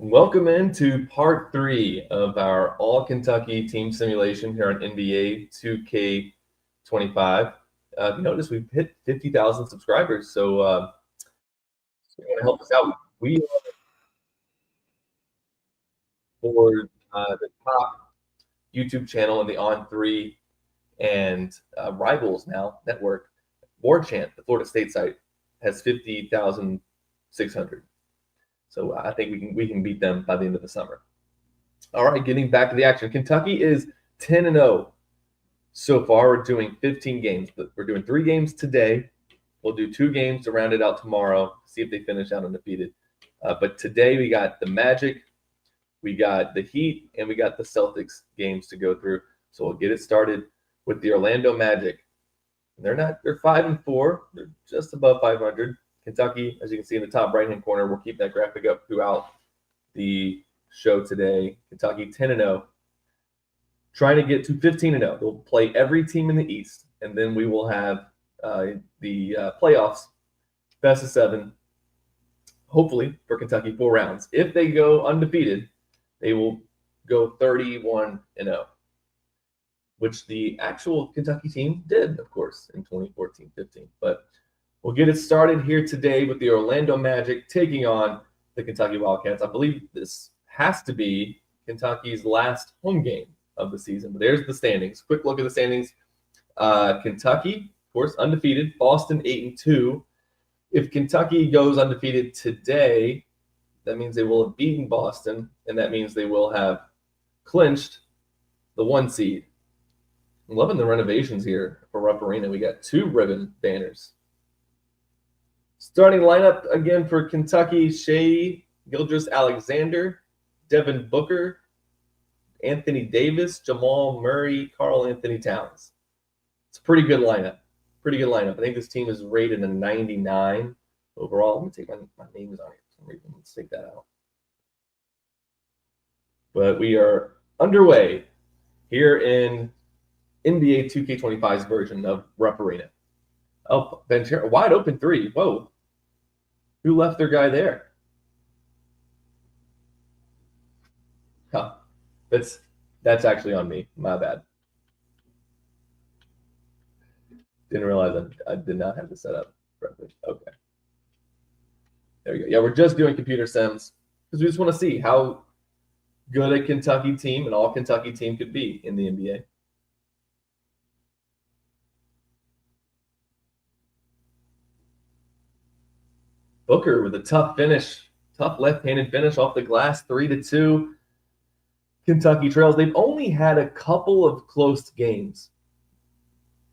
Welcome into part 3 of our All Kentucky team simulation here on NBA2K25. If you notice, we've hit 50,000 subscribers, so you want to help us out. We are for the top YouTube channel in the On3 and Rivals now network. War Chant, the Florida State site, has 50,600. So I think we can beat them by the end of the summer. All right, getting back to the action. Kentucky is 10-0 so far. We're doing 15 games, but we're doing 3 games today. We'll do 2 games to round it out tomorrow, see if they finish out undefeated. But today we got the Magic, we got the Heat, and we got the Celtics games to go through. So we'll get it started with the Orlando Magic. They're 5-4. They're just above 500. Kentucky, as you can see in the top right-hand corner, we'll keep that graphic up throughout the show today. Kentucky 10-0, trying to get to 15-0. They'll play every team in the East, and then we will have the playoffs, best of 7, hopefully for Kentucky, 4 rounds. If they go undefeated, they will go 31-0, which the actual Kentucky team did, of course, in 2014-15. But we'll get it started here today with the Orlando Magic taking on the Kentucky Wildcats. I believe this has to be Kentucky's last home game of the season. But there's the standings. Quick look at the standings. Kentucky, of course, undefeated. Boston 8-2. If Kentucky goes undefeated today, that means they will have beaten Boston, and that means they will have clinched the 1 seed. I'm loving the renovations here for Rupp Arena. We got 2 ribbon banners. Starting lineup again for Kentucky: Shai Gilgeous-Alexander, Devin Booker, Anthony Davis, Jamal Murray, Karl Anthony Towns. It's a pretty good lineup. Pretty good lineup. I think this team is rated a 99 overall. Let me take my names on here for some reason. Let's take that out. But we are underway here in NBA 2K25's version of Rupp Arena. Oh, Ventura, wide open 3. Whoa. Who left their guy there? Huh. That's actually on me. My bad. Didn't realize I did not have this set up correctly. Okay. There we go. Yeah, we're just doing computer sims because we just want to see how good a Kentucky team, an all-Kentucky team, could be in the NBA. Booker with a tough finish, tough left-handed finish off the glass, 3-2. Kentucky trails. They've only had a couple of close games.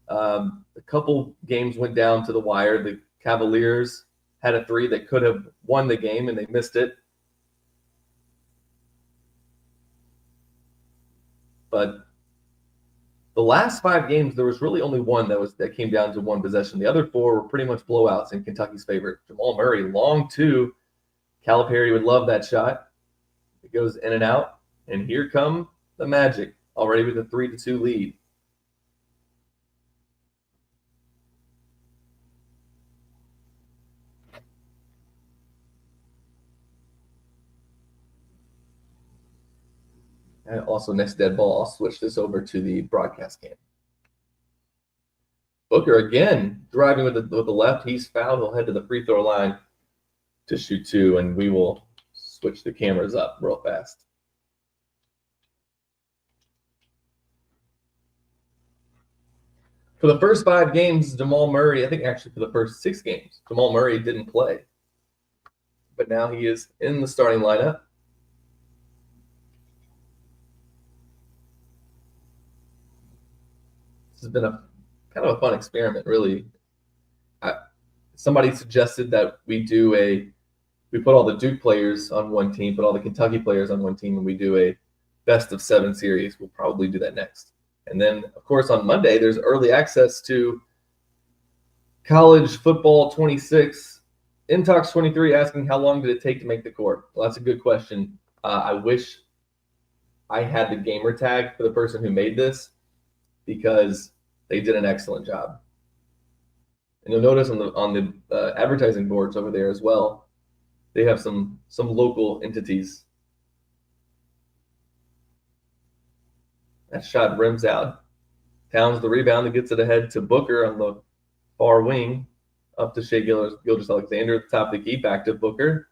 A couple games went down to the wire. The Cavaliers had a 3 that could have won the game, and they missed it. But the last 5 games, there was really only one that came down to 1 possession. The other 4 were pretty much blowouts in Kentucky's favor. Jamal Murray, long 2. Calipari would love that shot. It goes in and out. And here come the Magic, already with a 3-2 lead. And also, next dead ball, I'll switch this over to the broadcast cam. Booker again driving with the left. He's fouled. He'll head to the free throw line to shoot 2, and we will switch the cameras up real fast. For the first 5 games, Jamal Murray, I think actually for the first 6 games, Jamal Murray didn't play. But now he is in the starting lineup. This has been a kind of a fun experiment, really. Somebody suggested that we put all the Duke players on one team, put all the Kentucky players on one team, and we do a best of 7 series. We'll probably do that next. And then, of course, on Monday, there's early access to College Football 26. Intox 23 asking, how long did it take to make the court? Well, that's a good question. I wish I had the gamer tag for the person who made this, because they did an excellent job. And you'll notice on the advertising boards over there as well, they have some local entities That shot rims out. Towns the rebound and gets it ahead to Booker on the far wing. Up to Shai Gilgeous-Alexander at the top of the key. Back to Booker.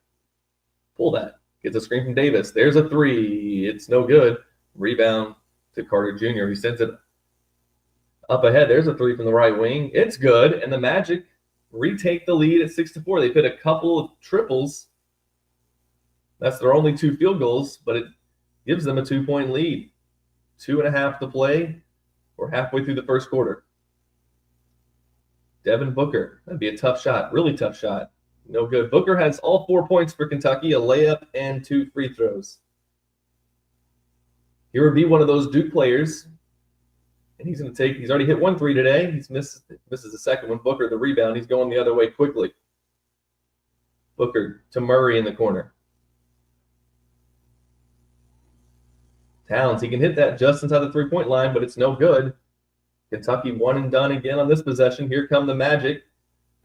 Pull that. Gets a screen from Davis. There's a three. It's no good. Rebound to Carter Jr. He sends it up ahead. There's a three from the right wing. It's good. And the Magic retake the lead at 6-4. They've hit a couple of triples. That's their only 2 field goals, but it gives them a 2-point lead. 2.5 to play. We're halfway through the first quarter. Devin Booker. That'd be a tough shot. Really tough shot. No good. Booker has all 4 points for Kentucky, a layup and 2 free throws. Here would be one of those Duke players. And he's already hit 1 3 today. Misses the second one. Booker, the rebound. He's going the other way quickly. Booker to Murray in the corner. Towns, he can hit that just inside the 3-point line, but it's no good. Kentucky one and done again on this possession. Here come the Magic.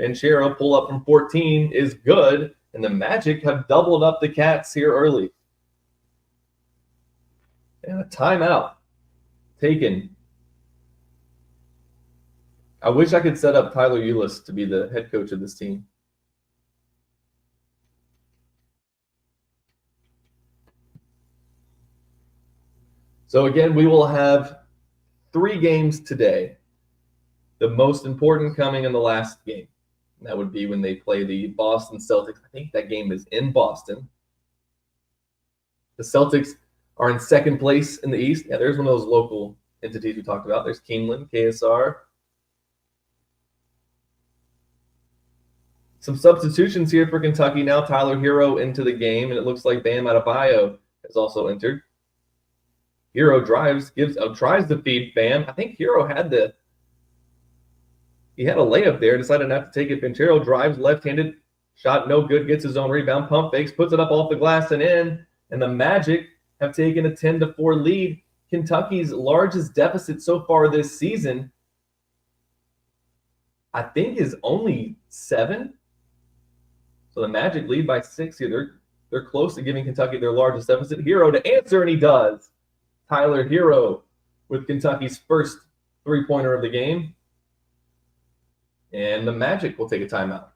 Banchero pull up from 14 is good, and the Magic have doubled up the Cats here early. And a timeout taken. I wish I could set up Tyler Ulis to be the head coach of this team. So again, we will have 3 games today. The most important coming in the last game. That would be when they play the Boston Celtics. I think that game is in Boston. The Celtics are in second place in the East. Yeah, there's one of those local entities we talked about. There's Keeneland, KSR. Some substitutions here for Kentucky now. Tyler Hero into the game, and it looks like Bam Adebayo has also entered. Hero tries to feed Bam. I think Hero had a layup there, decided not to take it. Banchero drives left-handed, shot no good, gets his own rebound, pump fakes, puts it up off the glass and in, and the Magic have taken a 10-4 lead. Kentucky's largest deficit so far this season, I think, is only 7. So the Magic lead by 6 here. They're close to giving Kentucky their largest deficit. Hero to answer, and he does. Tyler Hero with Kentucky's first 3-pointer of the game. And the Magic will take a timeout.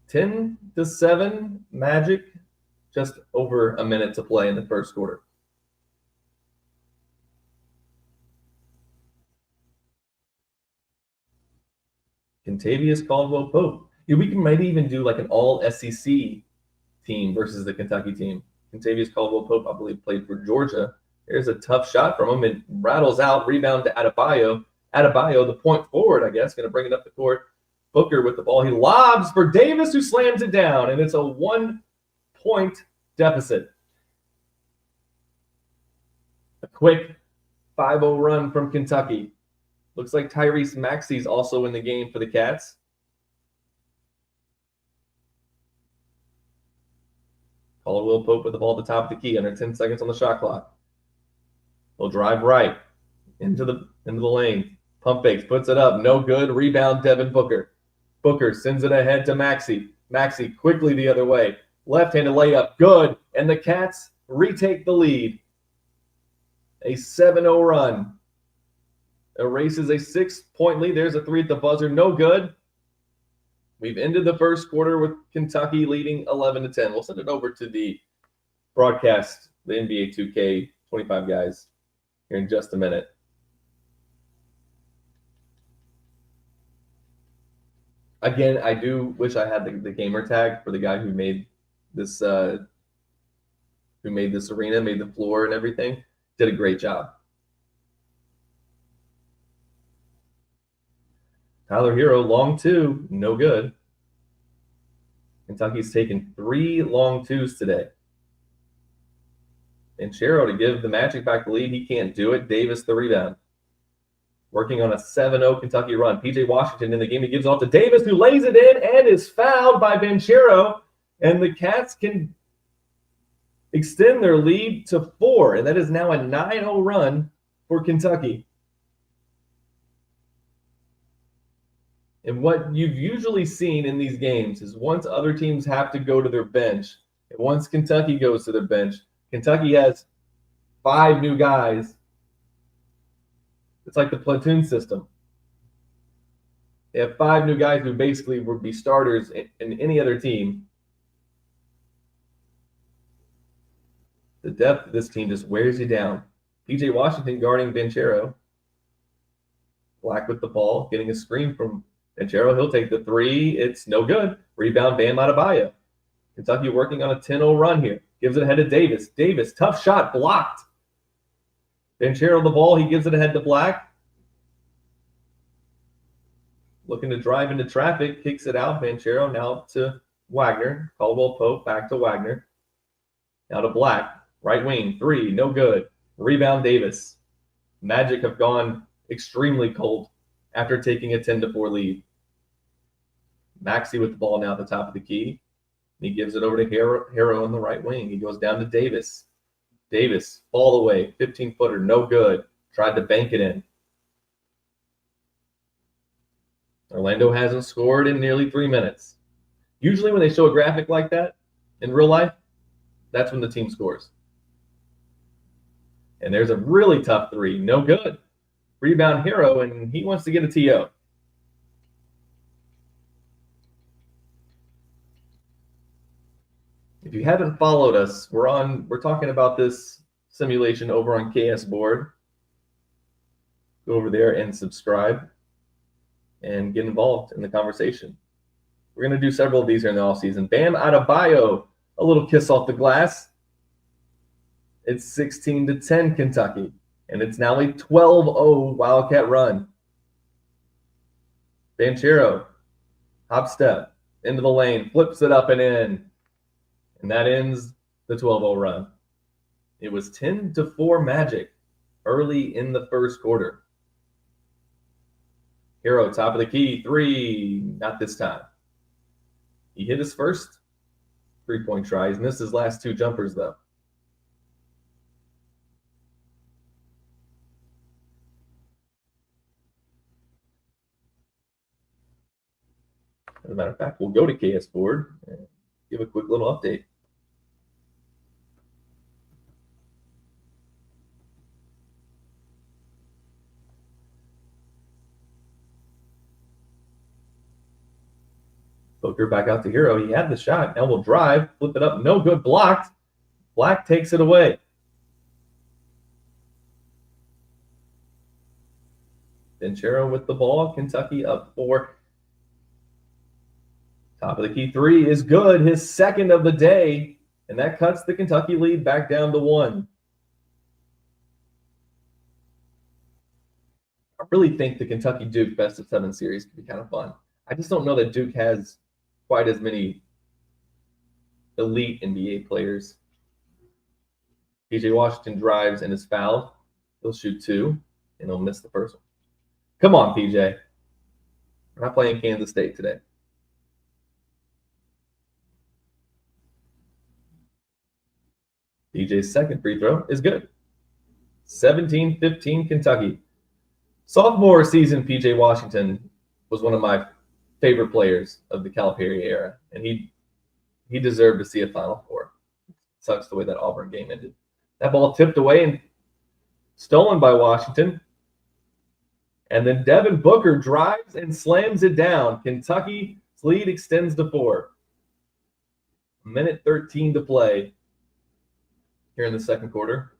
Ten to 7, Magic. Just over a minute to play in the first quarter. Contavious Caldwell-Pope. We can maybe even do like an all-SEC team versus the Kentucky team. Contavious Caldwell-Pope, I believe, played for Georgia. There's a tough shot from him. It rattles out. Rebound to Adebayo. Adebayo, the point forward, I guess, going to bring it up the court. Booker with the ball. He lobs for Davis, who slams it down, and it's a 1-point deficit. A quick 5-0 run from Kentucky. Looks like Tyrese Maxey's also in the game for the Cats. Caldwell-Pope with the ball at the top of the key, under 10 seconds on the shot clock. He'll drive right into the lane. Pump fakes, puts it up, no good. Rebound, Devin Booker. Booker sends it ahead to Maxey. Maxey quickly the other way. Left-handed layup, good. And the Cats retake the lead. A 7-0 run. Erases a 6-point lead. There's a 3 at the buzzer, no good. We've ended the first quarter with Kentucky leading 11-10. We'll send it over to the broadcast, the NBA2K25 guys, here in just a minute. Again, I do wish I had the gamer tag for the guy who made this arena, made the floor and everything. Did a great job. Tyler Hero, long 2, no good. Kentucky's taken 3 long 2s today. And Banchero to give the Magic back the lead. He can't do it. Davis the rebound. Working on a 7-0 Kentucky run. P.J. Washington in the game. He gives it off to Davis, who lays it in and is fouled by Banchero. And the Cats can extend their lead to 4. And that is now a 9-0 run for Kentucky. And what you've usually seen in these games is once other teams have to go to their bench, and once Kentucky goes to their bench, Kentucky has 5 new guys. It's like the platoon system. They have 5 new guys who basically would be starters in any other team. The depth of this team just wears you down. P.J. Washington guarding Banchero. Black with the ball, getting a screen from Banchero. He'll take the 3. It's no good. Rebound, Bam Adebayo. Kentucky working on a 10-0 run here. Gives it ahead to Davis. Davis, tough shot, blocked. Banchero the ball. He gives it ahead to Black. Looking to drive into traffic. Kicks it out. Banchero now to Wagner. Caldwell Pope back to Wagner. Now to Black. Right wing, 3, no good. Rebound, Davis. Magic have gone extremely cold after taking a 10-4 lead. Maxey with the ball now at the top of the key. He gives it over to Harrow on the right wing. He goes down to Davis. Davis, all the way, 15-footer, no good. Tried to bank it in. Orlando hasn't scored in nearly 3 minutes. Usually when they show a graphic like that in real life, that's when the team scores. And there's a really tough 3, no good. Rebound, Harrow, and he wants to get a TO. If you haven't followed us, we're talking about this simulation over on KS Board. Go over there and subscribe and get involved in the conversation. We're going to do several of these here in the offseason. Bam Adebayo, a little kiss off the glass. It's 16-10 Kentucky, and it's now a 12-0 Wildcat run. Banchero, hop step, into the lane, flips it up and in. And that ends the 12-0 run. It was 10-4 Magic early in the first quarter. Harrow, top of the key, 3, not this time. He hit his first 3-point try. He's missed his last 2 jumpers, though. As a matter of fact, we'll go to KS Board and give a quick little update. Booker back out to Harrow. He had the shot. Now we'll drive, flip it up. No good, blocked. Black takes it away. Banchero with the ball. Kentucky up 4. Top of the key 3 is good. His second of the day. And that cuts the Kentucky lead back down to 1. I really think the Kentucky Duke best of 7 series could be kind of fun. I just don't know that Duke has quite as many elite NBA players. P.J. Washington drives and is fouled. He'll shoot 2, and he'll miss the first one. Come on, P.J. We're not playing Kansas State today. P.J.'s second free throw is good. 17-15 Kentucky. Sophomore season, P.J. Washington was one of my favorite players of the Calipari era, and he deserved to see a Final Four. Sucks the way that Auburn game ended. That ball tipped away and stolen by Washington. And then Devin Booker drives and slams it down. Kentucky's lead extends to 4. 1:13 to play here in the second quarter.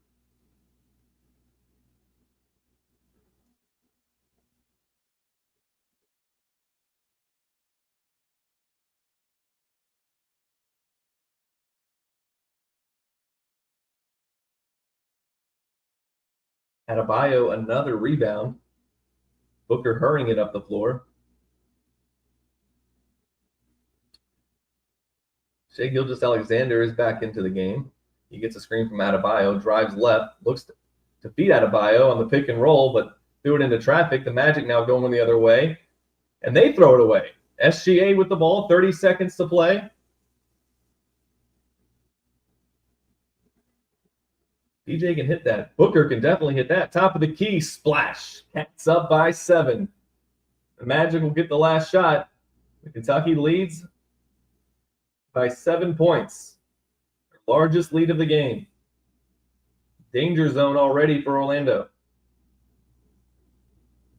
Adebayo, another rebound. Booker hurrying it up the floor. Shai Gilgeous-Alexander is back into the game. He gets a screen from Adebayo, drives left, looks to beat Adebayo on the pick and roll, but threw it into traffic. The Magic now going the other way, and they throw it away. SGA with the ball, 30 seconds to play. DJ can hit that. Booker can definitely hit that. Top of the key, splash. Cats up by 7. The Magic will get the last shot. Kentucky leads by 7 points. Largest lead of the game. Danger zone already for Orlando.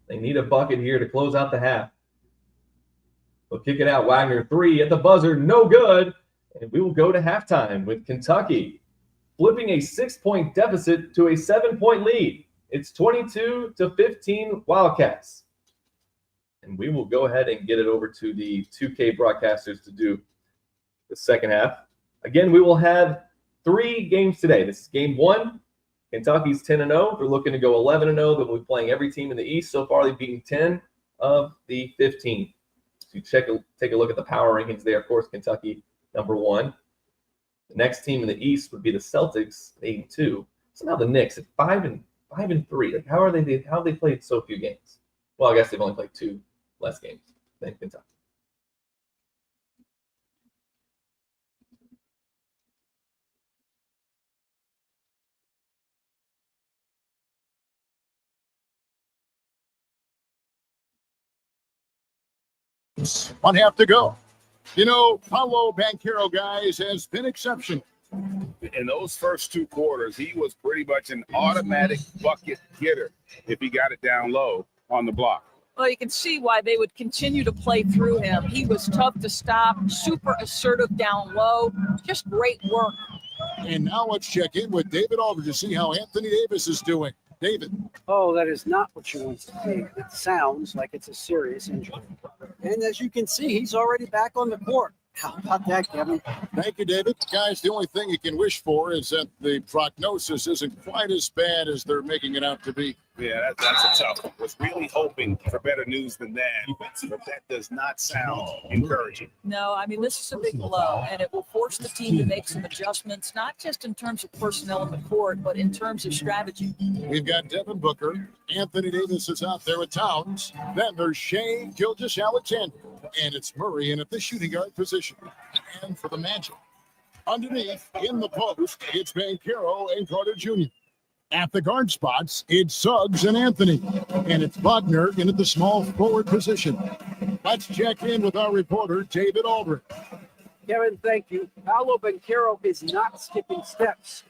They need a bucket here to close out the half. They'll kick it out. Wagner, 3 at the buzzer. No good. And we will go to halftime with Kentucky flipping a 6-point deficit to a 7-point lead. It's 22-15 Wildcats. And we will go ahead and get it over to the 2K broadcasters to do the second half. Again, we will have 3 games today. This is game 1. Kentucky's 10-0. They're looking to go 11-0. They'll be playing every team in the East. So far, they've beaten 10 of the 15. So take a look at the power rankings there. Of course, Kentucky, number 1. The next team in the East would be the Celtics, 8-2. Somehow the Knicks at 5-3. Like, how have they played so few games? Well, I guess they've only played 2 less games than Kentucky. One half to go. You know, Paolo Banchero, guys, has been exceptional. In those first 2 quarters, he was pretty much an automatic bucket getter if he got it down low on the block. Well, you can see why they would continue to play through him. He was tough to stop, super assertive down low, just great work. And now let's check in with David Aldridge to see how Anthony Davis is doing. David. Oh, that is not what you want to see. It sounds like it's a serious injury. And as you can see, he's already back on the court. How about that, Kevin? Thank you, David. Guys, the only thing you can wish for is that the prognosis isn't quite as bad as they're making it out to be. Yeah, that's a tough one. Was really hoping for better news than that, but that does not sound encouraging. No, I mean, this is a big blow, and it will force the team to make some adjustments, not just in terms of personnel in the court, but in terms of strategy. We've got Devin Booker. Anthony Davis is out there with Towns. Then there's Shea Gilgeous-Alexander. And it's Murray in at the shooting guard position. And for the Magic, underneath in the post, it's Banchero and Carter Jr. At the guard spots, it's Suggs and Anthony. And it's Wagner in at the small forward position. Let's check in with our reporter, David Aldridge. Kevin, thank you. Paolo Banchero is not skipping steps.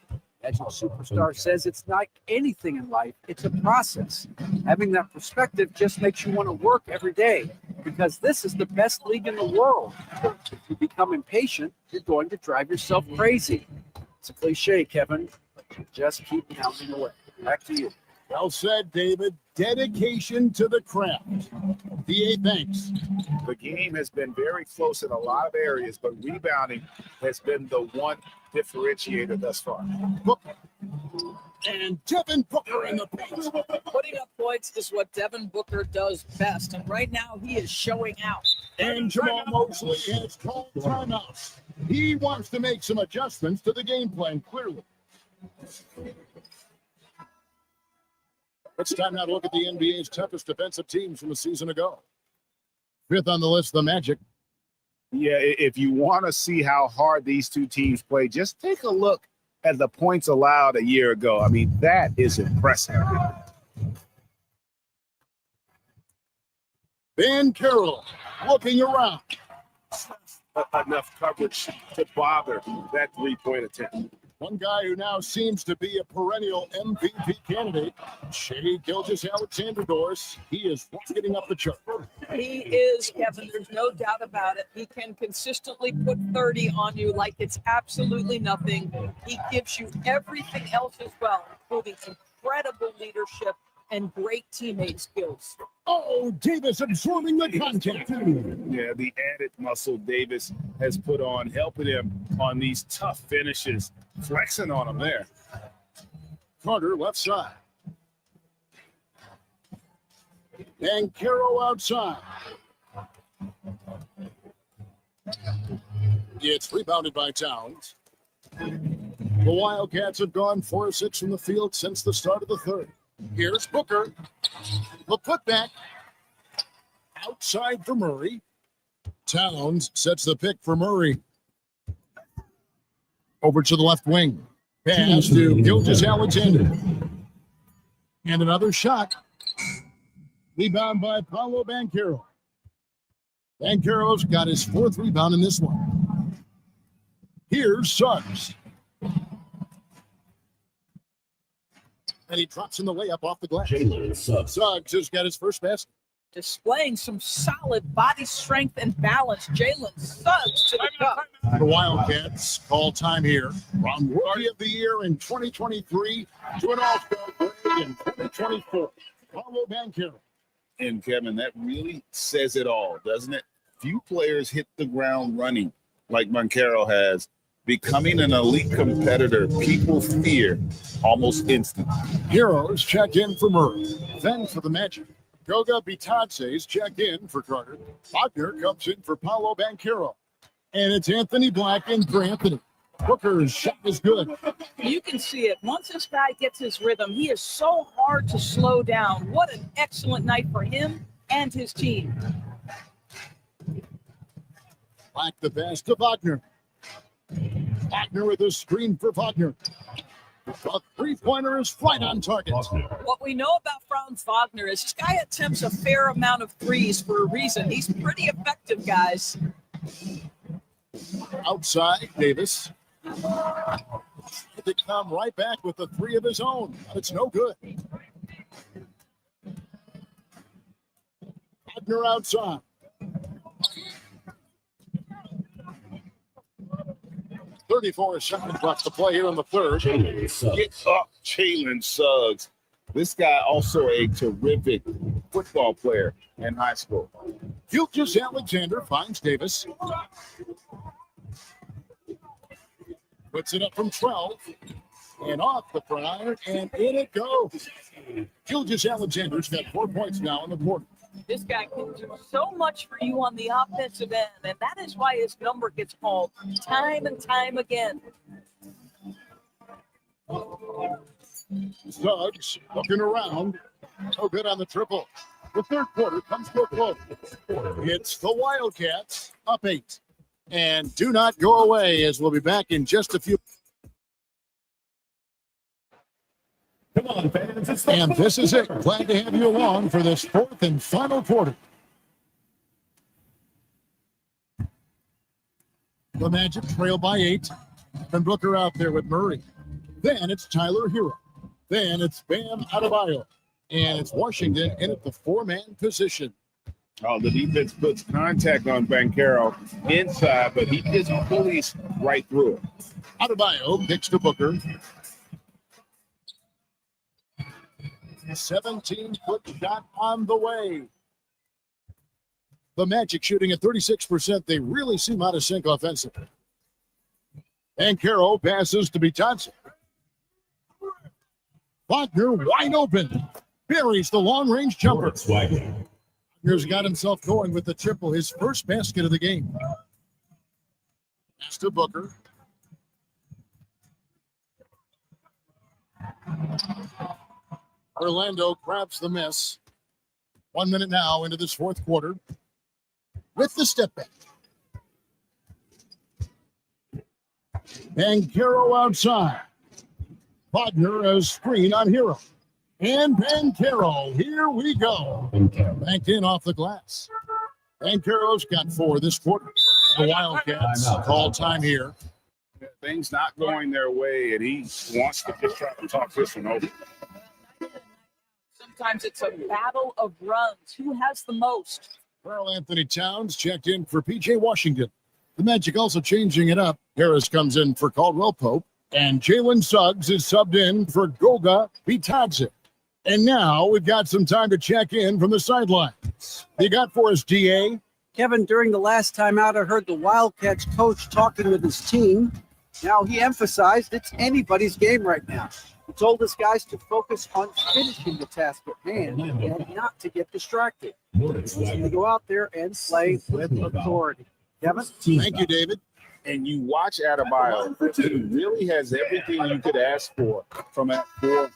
As your superstar says, it's like anything in life. It's a process. Having that perspective just makes you want to work every day because this is the best league in the world. If you become impatient, you're going to drive yourself crazy. It's a cliche, Kevin, but you just keep pounding away. Back to you. Well said, David. Dedication to the craft. DA, thanks. The game has been very close in a lot of areas, but rebounding has been the one differentiator thus far. Booker. And Devin Booker in the paint. Putting up points is what Devin Booker does best, and right now he is showing out. And Jamal Mosley has called timeout. He wants to make some adjustments to the game plan, clearly. It's time now to look at the NBA's toughest defensive teams from a season ago. 5th on the list, the Magic. Yeah, if you want to see how hard these 2 teams play, just take a look at the points allowed a year ago. I mean, that is impressive. Banchero looking around. Enough coverage to bother that 3-point attempt. One guy who now seems to be a perennial MVP candidate, Shea Gilgeous-Alexander Doris. He is rocketing up the chart. He is, Kevin. There's no doubt about it. He can consistently put 30 on you like it's absolutely nothing. He gives you everything else as well, including incredible leadership and great teammate skills. Oh, Davis absorbing the contact. Yeah, the added muscle Davis has put on, helping him on these tough finishes, flexing on him there. Carter left side. Banchero outside. It's rebounded by Towns. The Wildcats have gone 4-6 from the field since the start of the third. Here's Booker. The putback. Outside for Murray. Towns sets the pick for Murray. Over to the left wing. Pass to Gilgeous-Alexander. And another shot. Rebound by Paolo Banchero. Banchero's got his 4th rebound in this one. Here's Suggs. And he drops in the layup off the glass. Suggs has got his first basket. Displaying some solid body strength and balance. Jalen Suggs to the cup. The Wildcats call time here from Rookie of the Year in 2023 to an All-Star break in 2024. Paulo Banchero. And Kevin, that really says it all, doesn't it? Few players hit the ground running like Banchero has. Becoming an elite competitor, people fear almost instantly. Heroes check in for Murray. Then for the Magic, Goga Bitadze's checked in for Carter. Wagner comes in for Paulo Banchero. And it's Anthony Black in for Anthony. Booker's shot is good. You can see it. Once this guy gets his rhythm, he is so hard to slow down. What an excellent night for him and his team. Black the pass to Wagner. Wagner with a screen for Wagner. A three-pointer is right on target. What we know about Franz Wagner is this guy attempts a fair amount of threes for a reason. He's pretty effective, guys. Outside, Davis. To come right back with the 3 of his own. It's no good. Wagner outside. "34 seconds left to play here in the third." Get up, Jalen Suggs. This guy also a terrific football player in high school. Gilgeous Alexander finds Davis. Puts it up from 12. And off the prior, and in it goes. Gilgeous Alexander's got 4 points now in the quarter. This guy can do so much for you on the offensive end, and that is why his number gets called time and time again. Suggs looking around. No good on the triple. The third quarter comes to a close. It's the Wildcats up 8. And do not go away, as we'll be back in just a few. Come on, fans. It's And this is it. Glad to have you along for this 4th and final quarter. The Magic trail by 8. And Booker out there with Murray. Then it's Tyler Hero. Then it's Bam Adebayo. And it's Washington in at the 4-man position. Oh, the defense puts contact on Banchero inside, but he just pulleys right through it. Adebayo kicks to Booker. 17-foot shot on the way. The Magic shooting at 36%. They really seem out of sync offensively. Banchero passes to Bitadze. Wagner wide open. Buries the long-range jumper. Wagner's got himself going with the triple, his first basket of the game. Pass to Booker. Orlando grabs the miss. 1 minute now into this 4th quarter with the step back. Banchero outside. Wagner a screen on Hero. And Banchero, here we go. Banked in off the glass. Banchero's got 4 this quarter. The Wildcats call time here. Things not going their way, and he wants to just try to talk this one over. Sometimes it's a battle of runs. Who has the most? Carl Anthony Towns checked in for P.J. Washington. The Magic also changing it up. Harris comes in for Caldwell Pope. And Jalen Suggs is subbed in for Goga Bitadze. And now we've got some time to check in from the sidelines. You got for us, DA? Kevin, during the last time out, I heard the Wildcats coach talking with his team. Now, he emphasized it's anybody's game right now. He told his guys to focus on finishing the task at hand and not to get distracted. He's going to go out there and play with authority. Kevin? Thank you, David. And you watch Adebayo, he really has everything you could ask for from that 4-5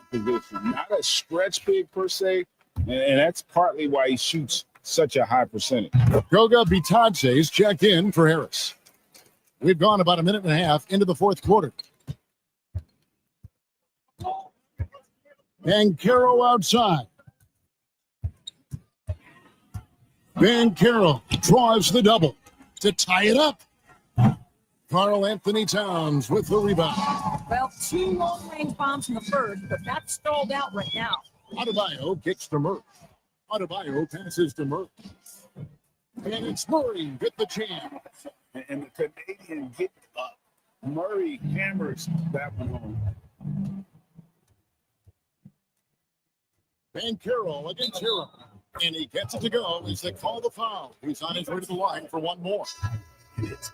position. Not a stretch big per se, and that's partly why he shoots such a high percentage. Goga Bitadze is checked in for Harris. We've gone about a minute and a half into the 4th quarter. Banchero outside. Van Carroll draws the double to tie it up. Karl Anthony Towns with the rebound. Well, 2 long-range bombs in the first, but that's stalled out right now. Adebayo kicks to Murray. Adebayo passes to Murray. And it's Murray with the jam. And the Canadian get up. Murray hammers that one home. Van Carroll against Hero. And he gets it to go as they call the foul. He's on his way to the line for one more. It's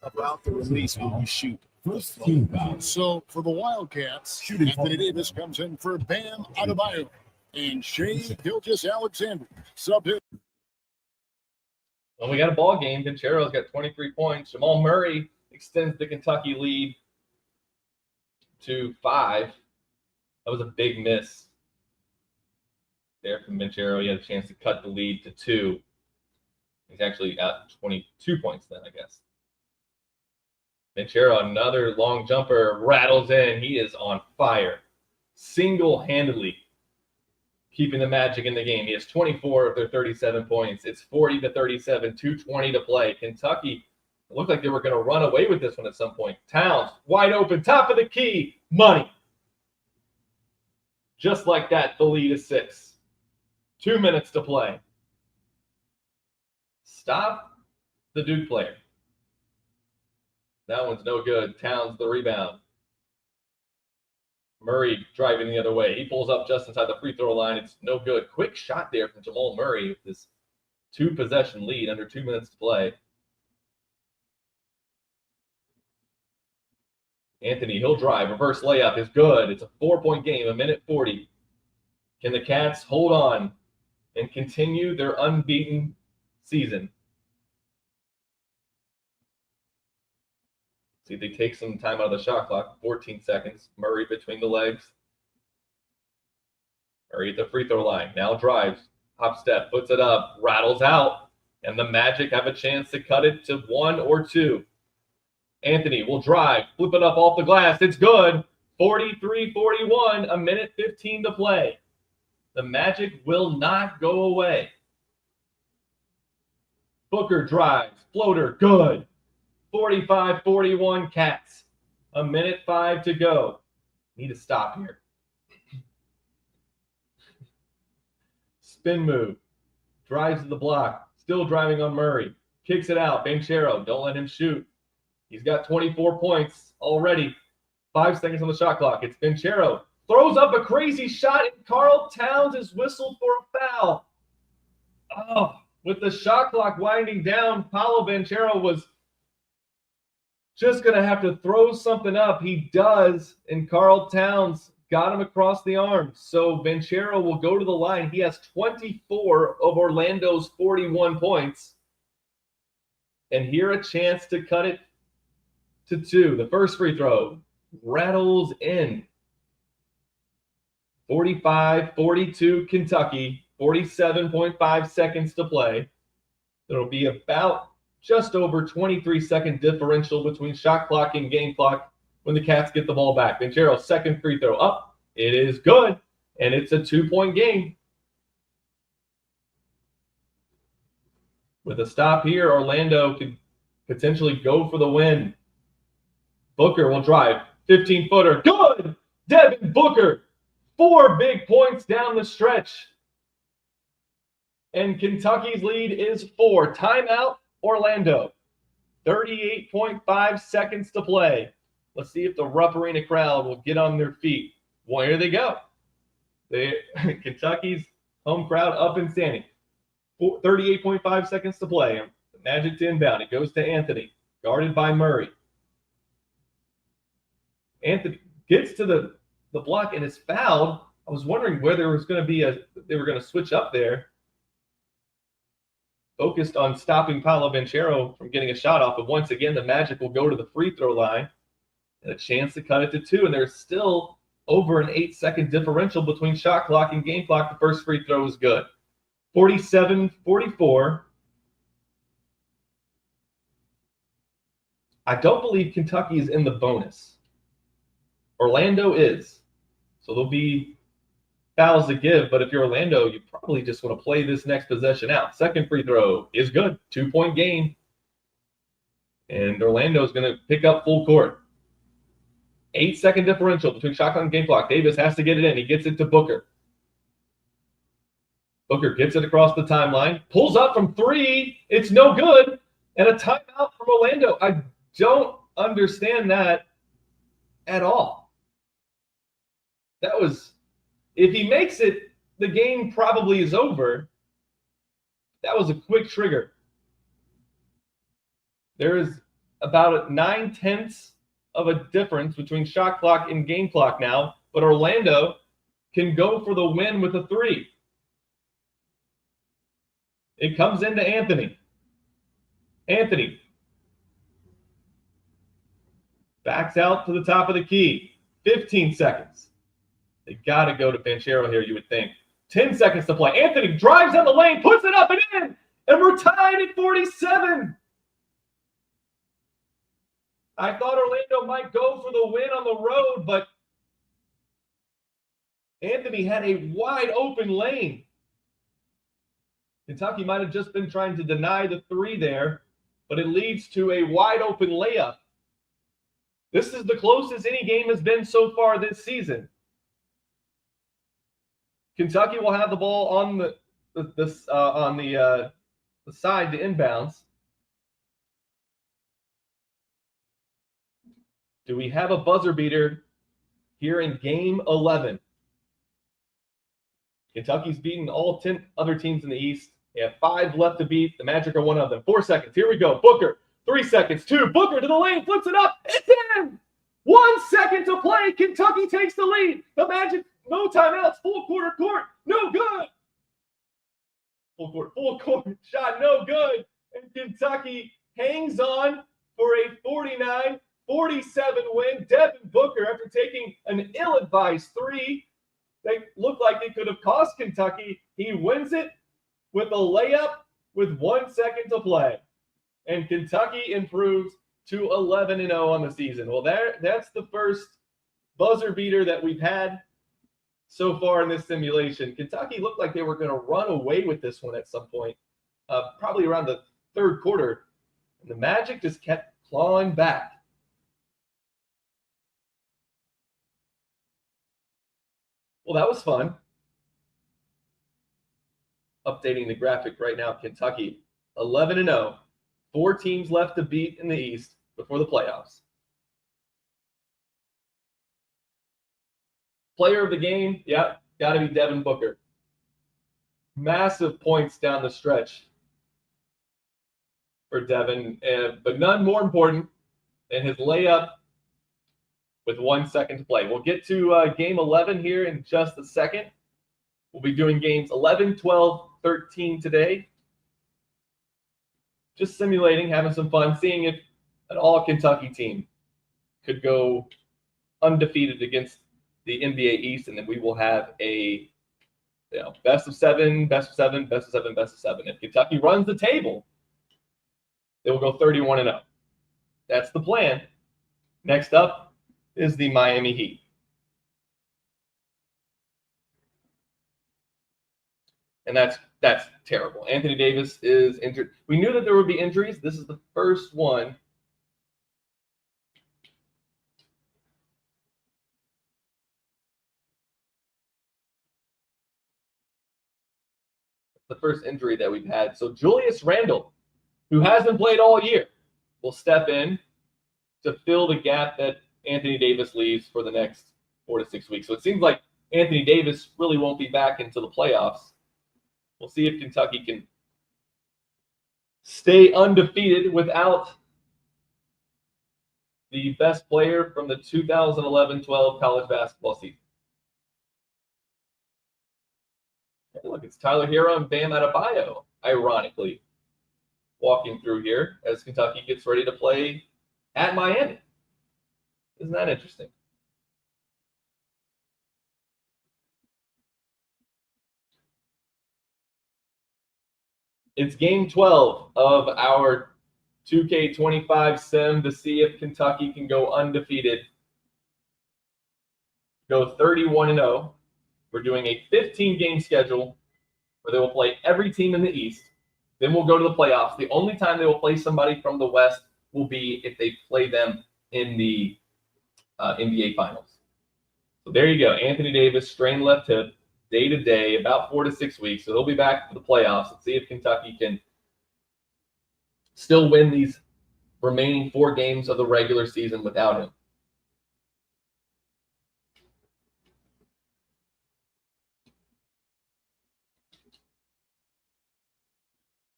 all about the release when you shoot. First team foul. So for the Wildcats, Anthony Davis comes in for Bam Adebayo. And Shea Gilgeous-Alexander sub hit. Well, we got a ball game. Banchero's got 23 points. Jamal Murray extends the Kentucky lead to 5. That was a big miss there from Banchero. He had a chance to cut the lead to 2. He's actually at 22 points then, I guess. Banchero, another long jumper, rattles in. He is on fire. Single-handedly keeping the Magic in the game. He has 24 of their 37 points. It's 40-37, 2:20 to play. Kentucky, it looked like they were going to run away with this one at some point. Towns, wide open, top of the key, money. Just like that, the lead is 6. 2 minutes to play. Stop the Duke player. That one's no good. Towns the rebound. Murray driving the other way. He pulls up just inside the free throw line. It's no good. Quick shot there from Jamal Murray with this 2-possession lead under 2 minutes to play. Anthony, he'll drive. Reverse layup is good. It's a 4-point game, 1:40. Can the Cats hold on and continue their unbeaten season? See if they take some time out of the shot clock. 14 seconds. Murray between the legs. Murray at the free throw line. Now drives. Hop step. Puts it up. Rattles out. And the Magic have a chance to cut it to 1 or 2. Anthony will drive. Flip it up off the glass. It's good. 43-41. 1:15 to play. The Magic will not go away. Booker drives. Floater. Good. 45-41 Cats. 1:05 to go. Need to stop here. Spin move. Drives to the block. Still driving on Murray. Kicks it out. Banchero. Don't let him shoot. He's got 24 points already. 5 seconds on the shot clock. It's Banchero. Throws up a crazy shot, and Karl Towns is whistled for a foul. Oh, with the shot clock winding down, Paolo Banchero was just going to have to throw something up. He does, and Karl Towns got him across the arm. So Banchero will go to the line. He has 24 of Orlando's 41 points. And here a chance to cut it to 2. The first free throw rattles in. 45-42 Kentucky. 47.5 seconds to play. There'll be about just over 23-second differential between shot clock and game clock when the Cats get the ball back. Banchero's second free throw up. It is good, and it's a 2-point game. With a stop here, Orlando could potentially go for the win. Booker will drive. 15-footer. Good! Devin Booker. 4 big points down the stretch. And Kentucky's lead is 4. Timeout, Orlando. 38.5 seconds to play. Let's see if the Rupp Arena crowd will get on their feet. Well, here they go. Kentucky's home crowd up and standing. 38.5 seconds to play. The Magic to inbound. It goes to Anthony, guarded by Murray. Anthony gets to the block and is fouled. I was wondering where there was going to be they were going to switch up there. Focused on stopping Paolo Banchero from getting a shot off, but once again, the Magic will go to the free throw line and a chance to cut it to 2, and there's still over an 8-second differential between shot clock and game clock. The first free throw is good. 47-44. I don't believe Kentucky is in the bonus. Orlando is. So they'll be fouls to give, but if you're Orlando, you probably just want to play this next possession out. Second free throw is good. 2-point game. And Orlando is going to pick up full court. 8-second differential between shot clock and game clock. Davis has to get it in. He gets it to Booker. Booker gets it across the timeline. Pulls up from 3. It's no good. And a timeout from Orlando. I don't understand that at all. That was, if he makes it, the game probably is over. That was a quick trigger. There is about 9/10 of a difference between shot clock and game clock now, but Orlando can go for the win with a 3. It comes into Anthony. Anthony backs out to the top of the key. 15 seconds. They got to go to Banchero here, you would think. 10 seconds to play. Anthony drives down the lane, puts it up and in, and we're tied at 47. I thought Orlando might go for the win on the road, but Anthony had a wide open lane. Kentucky might have just been trying to deny the 3 there, but it leads to a wide open layup. This is the closest any game has been so far this season. Kentucky will have the ball on the side to inbounds. Do we have a buzzer beater here in game 11? Kentucky's beaten all 10 other teams in the East. They have 5 left to beat. The Magic are one of them. 4 seconds. Here we go. Booker. 3 seconds. 2. Booker to the lane. Flips it up. It's in. 1 second to play. Kentucky takes the lead. The Magic, no timeouts. Full court. No good. Full court shot. No good. And Kentucky hangs on for a 49-47 win. Devin Booker, after taking an ill-advised 3, they looked like they could have cost Kentucky. He wins it with a layup with 1 second to play. And Kentucky improves to 11-0 on the season. Well, that's the first buzzer beater that we've had so far in this simulation. Kentucky looked like they were going to run away with this one at some point, probably around the third quarter. And the Magic just kept clawing back. Well, that was fun. Updating the graphic right now. Kentucky 11-0. 4 teams left to beat in the East before the playoffs. Player of the game, yeah, got to be Devin Booker. Massive points down the stretch for Devin, but none more important than his layup with 1 second to play. We'll get to game 11 here in just a second. We'll be doing games 11, 12, 13 today. Just simulating, having some fun, seeing if an all-Kentucky team could go undefeated against the NBA East, and then we will have a best of 7, best of 7, best of 7, best of 7. If Kentucky runs the table, they will go 31-0. That's the plan. Next up is the Miami Heat. And that's terrible. Anthony Davis is injured. We knew that there would be injuries. This is the first one. The first injury that we've had. So Julius Randle, who hasn't played all year, will step in to fill the gap that Anthony Davis leaves for the next 4 to 6 weeks. So it seems like Anthony Davis really won't be back until the playoffs. We'll see if Kentucky can stay undefeated without the best player from the 2011-12 college basketball season. Look, it's Tyler Hero and Bam Adebayo, ironically, walking through here as Kentucky gets ready to play at Miami. Isn't that interesting? It's game 12 of our 2K25 sim to see if Kentucky can go undefeated, go 31-0. we're doing a 15-game schedule where they will play every team in the East. Then we'll go to the playoffs. The only time they will play somebody from the West will be if they play them in the NBA Finals. So there you go. Anthony Davis, strained left hip, day-to-day, about 4 to 6 weeks. So he'll be back for the playoffs. Let's see if Kentucky can still win these remaining 4 games of the regular season without him.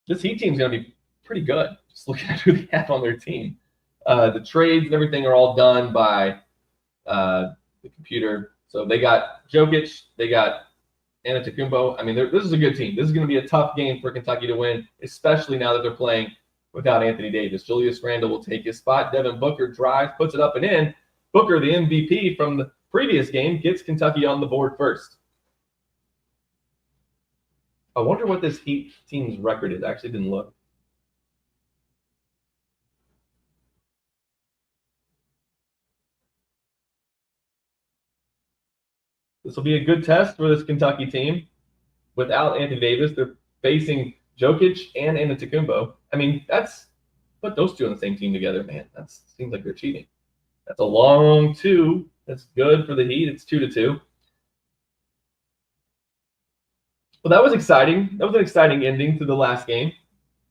This Heat team is going to be pretty good. Just looking at who they have on their team. The trades and everything are all done by the computer. So they got Jokic, they got Antetokounmpo. I mean, this is a good team. This is going to be a tough game for Kentucky to win, especially now that they're playing without Anthony Davis. Julius Randle will take his spot. Devin Booker drives, puts it up and in. Booker, the MVP from the previous game, gets Kentucky on the board first. I wonder what this Heat team's record is. I actually didn't look. This will be a good test for this Kentucky team. Without Anthony Davis, they're facing Jokic and Antetokounmpo. I mean, put those two on the same team together, man. That seems like they're cheating. That's a long 2. That's good for the Heat. It's 2-2. Well, that was exciting. That was an exciting ending to the last game.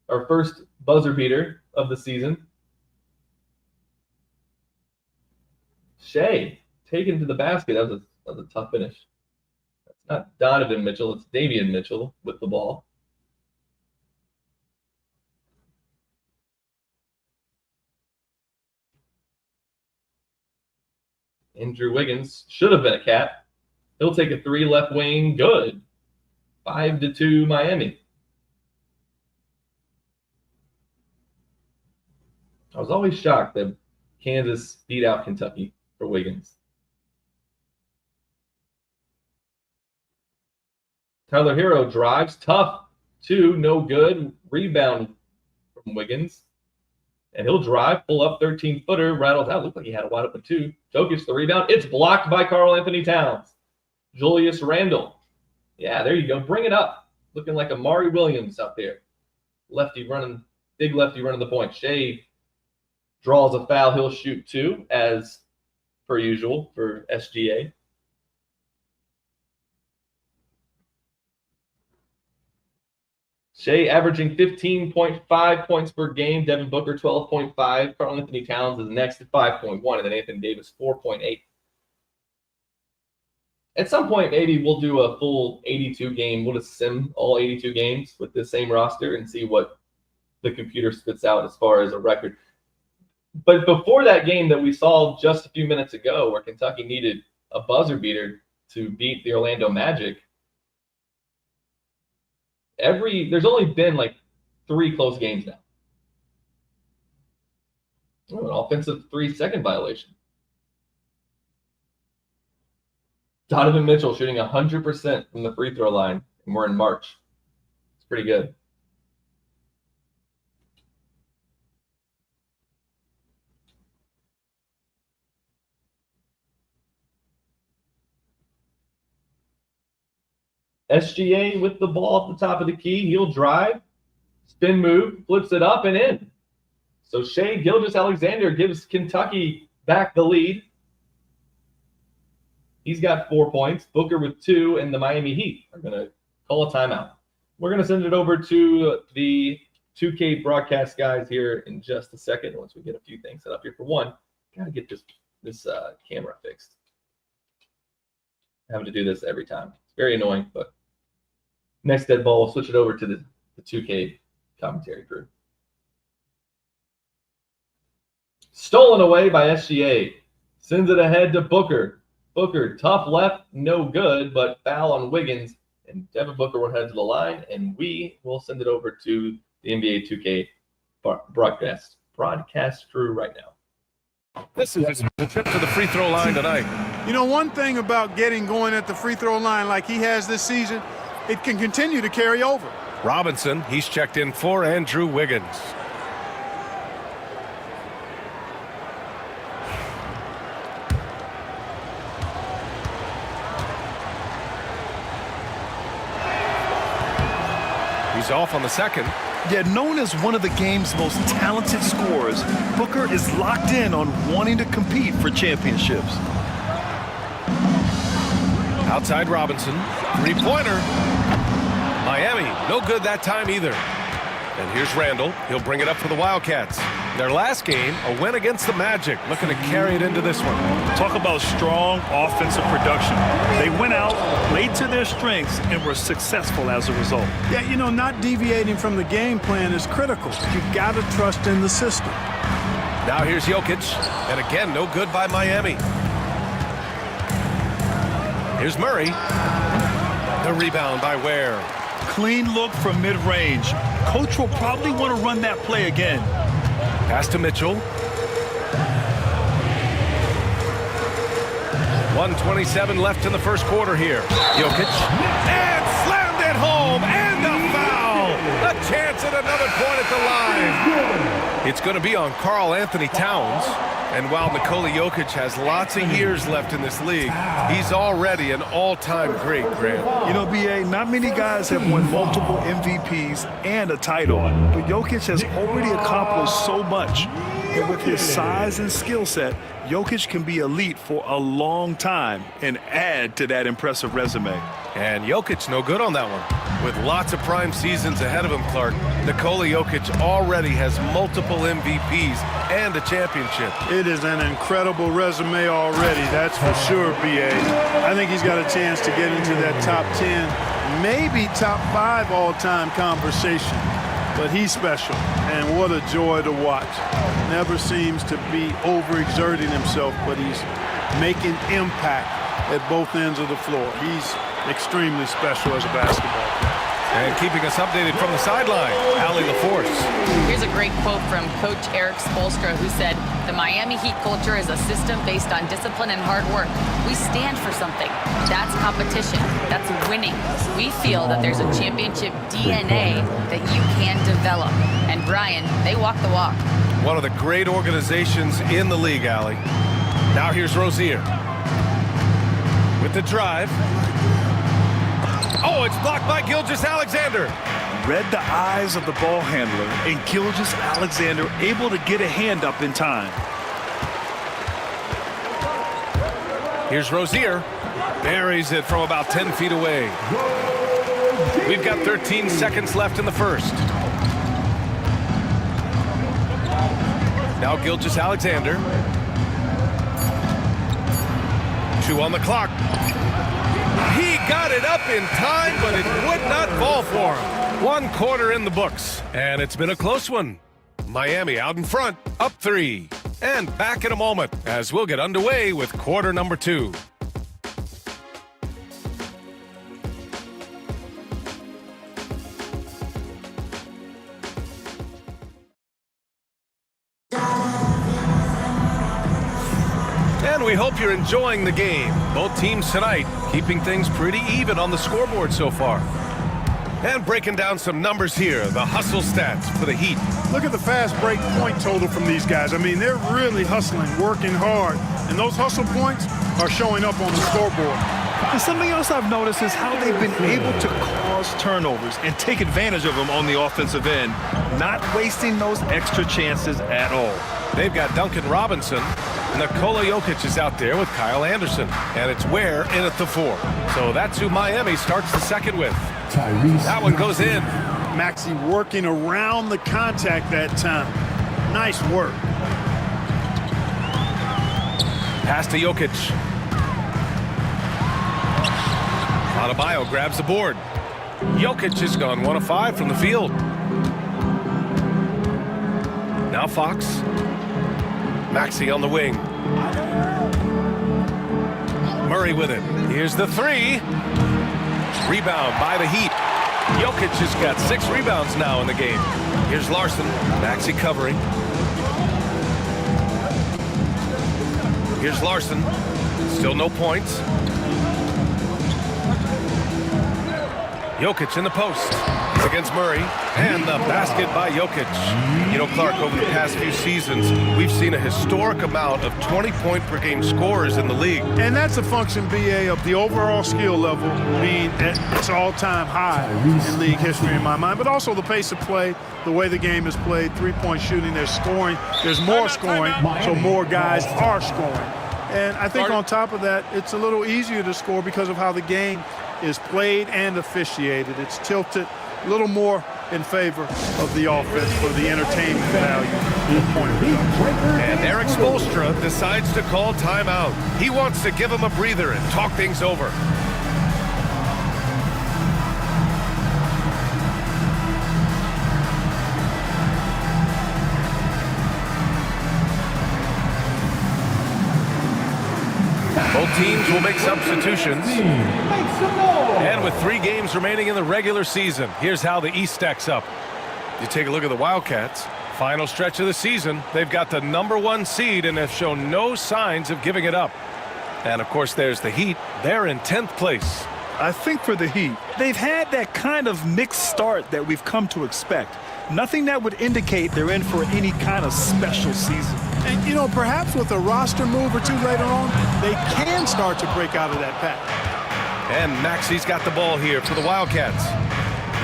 Our first buzzer beater of the season. Shea taken to the basket. That was a tough finish. That's not Donovan Mitchell. It's Davian Mitchell with the ball. Andrew Wiggins should have been a cat. He'll take a 3 left wing. Good. 5-2 Miami. I was always shocked that Kansas beat out Kentucky for Wiggins. Tyler Hero drives, tough, 2, no good. Rebound from Wiggins. And he'll drive, pull up 13-footer, rattles out. Looked like he had a wide open 2. Jokic the rebound. It's blocked by Karl Anthony Towns. Julius Randle. Yeah, there you go. Bring it up. Looking like Amari Williams out there. Lefty running, big lefty running the point. Shea draws a foul. He'll shoot 2, as per usual for SGA. Shea averaging 15.5 points per game. Devin Booker, 12.5. Karl Anthony Towns is next at 5.1. And then Anthony Davis, 4.8. At some point, maybe we'll do a full 82 game. We'll just sim all 82 games with the same roster and see what the computer spits out as far as a record. But before that game that we saw just a few minutes ago, where Kentucky needed a buzzer beater to beat the Orlando Magic, there's only been like 3 close games now. Oh, an offensive 3-second violation. Donovan Mitchell shooting 100% from the free throw line, and we're in March. It's pretty good. SGA with the ball at the top of the key. He'll drive, spin move, flips it up and in. So Shea Gilgeous-Alexander gives Kentucky back the lead. He's got 4 points. Booker with 2, and the Miami Heat are going to call a timeout. We're going to send it over to the 2K broadcast guys here in just a second once we get a few things set up here. For one, got to get this camera fixed. Having to do this every time. It's very annoying, but next dead ball, we'll switch it over to the 2K commentary crew. Stolen away by SGA. Sends it ahead to Booker. Booker, tough left, no good, but foul on Wiggins. And Devin Booker will head to the line, and we will send it over to the NBA 2K broadcast crew right now. This is a trip to the free throw line tonight. You know, one thing about getting going at the free throw line like he has this season, it can continue to carry over. Robinson, he's checked in for Andrew Wiggins. He's off on the second. Yet known as one of the game's most talented scorers, Booker is locked in on wanting to compete for championships. Outside Robinson. Three-pointer. Miami, no good that time either. And here's Randall. He'll bring it up for the Wildcats. Their last game, a win against the Magic, looking to carry it into this one. Talk about strong offensive production. They went out, played to their strengths, and were successful as a result. Yeah, you know, not deviating from the game plan is critical. You've got to trust in the system. Now here's Jokic. And again, no good by Miami. Here's Murray. The rebound by Ware. Clean look from mid-range. Coach will probably want to run that play again. Pass to Mitchell. 1:27 left in the first quarter here. Jokic. And slammed it home. And a foul. A chance at another point at the line. It's going to be on Karl Anthony Towns. And while Nikola Jokic has lots of years left in this league, he's already an all-time great, Grant. You know, B.A., not many guys have won multiple MVPs and a title, but Jokic has already accomplished so much. And with his size and skill set, Jokic can be elite for a long time and add to that impressive resume. And Jokic no good on that one. With lots of prime seasons ahead of him, Clark, Nikola Jokic already has multiple MVPs and a championship. It is an incredible resume already, that's for sure, B.A. I think he's got a chance to get into that top 10, maybe top 5 all-time conversation. But he's special, and what a joy to watch. Never seems to be overexerting himself, but he's making impact at both ends of the floor. He's extremely special as a basketball player. And keeping us updated from the sideline, Allie LaForce. Here's a great quote from Coach Eric Spoelstra, who said, "The Miami Heat culture is a system based on discipline and hard work. We stand for something. That's competition. That's winning. We feel that there's a championship DNA that you can develop." And Brian, they walk the walk. One of the great organizations in the league, Allie. Now here's Rozier. With the drive. Oh, it's blocked by Gilgeous-Alexander. Read the eyes of the ball handler, and Gilgeous-Alexander able to get a hand up in time. Here's Rozier. Buries it from about 10 feet away. We've got 13 seconds left in the first. Now Gilgeous-Alexander. 2 on the clock. He got it up in time, but it would not fall for him. 1 quarter in the books, and it's been a close one. Miami out in front, up 3. And back in a moment as we'll get underway with quarter number 2. And we hope you're enjoying the game. Both teams tonight keeping things pretty even on the scoreboard so far. And breaking down some numbers here, the hustle stats for the Heat. Look at the fast break point total from these guys. I mean, they're really hustling, working hard, and those hustle points are showing up on the scoreboard. And something else I've noticed is how they've been able to cause turnovers and take advantage of them on the offensive end, not wasting those extra chances at all. They've got Duncan Robinson. Nikola Jokic is out there with Kyle Anderson. And it's Ware in at the 4. So that's who Miami starts the second with. That one goes in. Maxey working around the contact that time. Nice work. Pass to Jokic. Adebayo grabs the board. Jokic has gone 1 of 5 from the field. Now Fox. Maxey on the wing. Murray with it. Here's the 3. Rebound by the Heat. Jokic has got 6 rebounds now in the game. Here's Larson. Maxey covering. Here's Larson. Still no points. Jokic in the post. against Murray, and the basket by Jokic. You know, Clark, over the past few seasons, we've seen a historic amount of 20-point-per-game scorers in the league. And that's a function, BA, of the overall skill level being at its all-time high in league history in my mind, but also the pace of play, the way the game is played, three-point shooting, there's scoring, there's more scoring, so more guys are scoring. And I think on top of that, it's a little easier to score because of how the game is played and officiated. It's tilted a little more in favor of the offense for the entertainment value. And Eric Spoelstra decides to call timeout. He wants to give him a breather and talk things over. Both teams will make substitutions. And with 3 games remaining in the regular season, here's how the East stacks up. You take a look at the Wildcats. Final stretch of the season, they've got the #1 seed and have shown no signs of giving it up. And, of course, there's the Heat. They're in 10th place. I think for the Heat, they've had that kind of mixed start that we've come to expect. Nothing that would indicate they're in for any kind of special season. And, you know, perhaps with a roster move or two later on, they can start to break out of that pack. And Maxey's got the ball here for the Wildcats.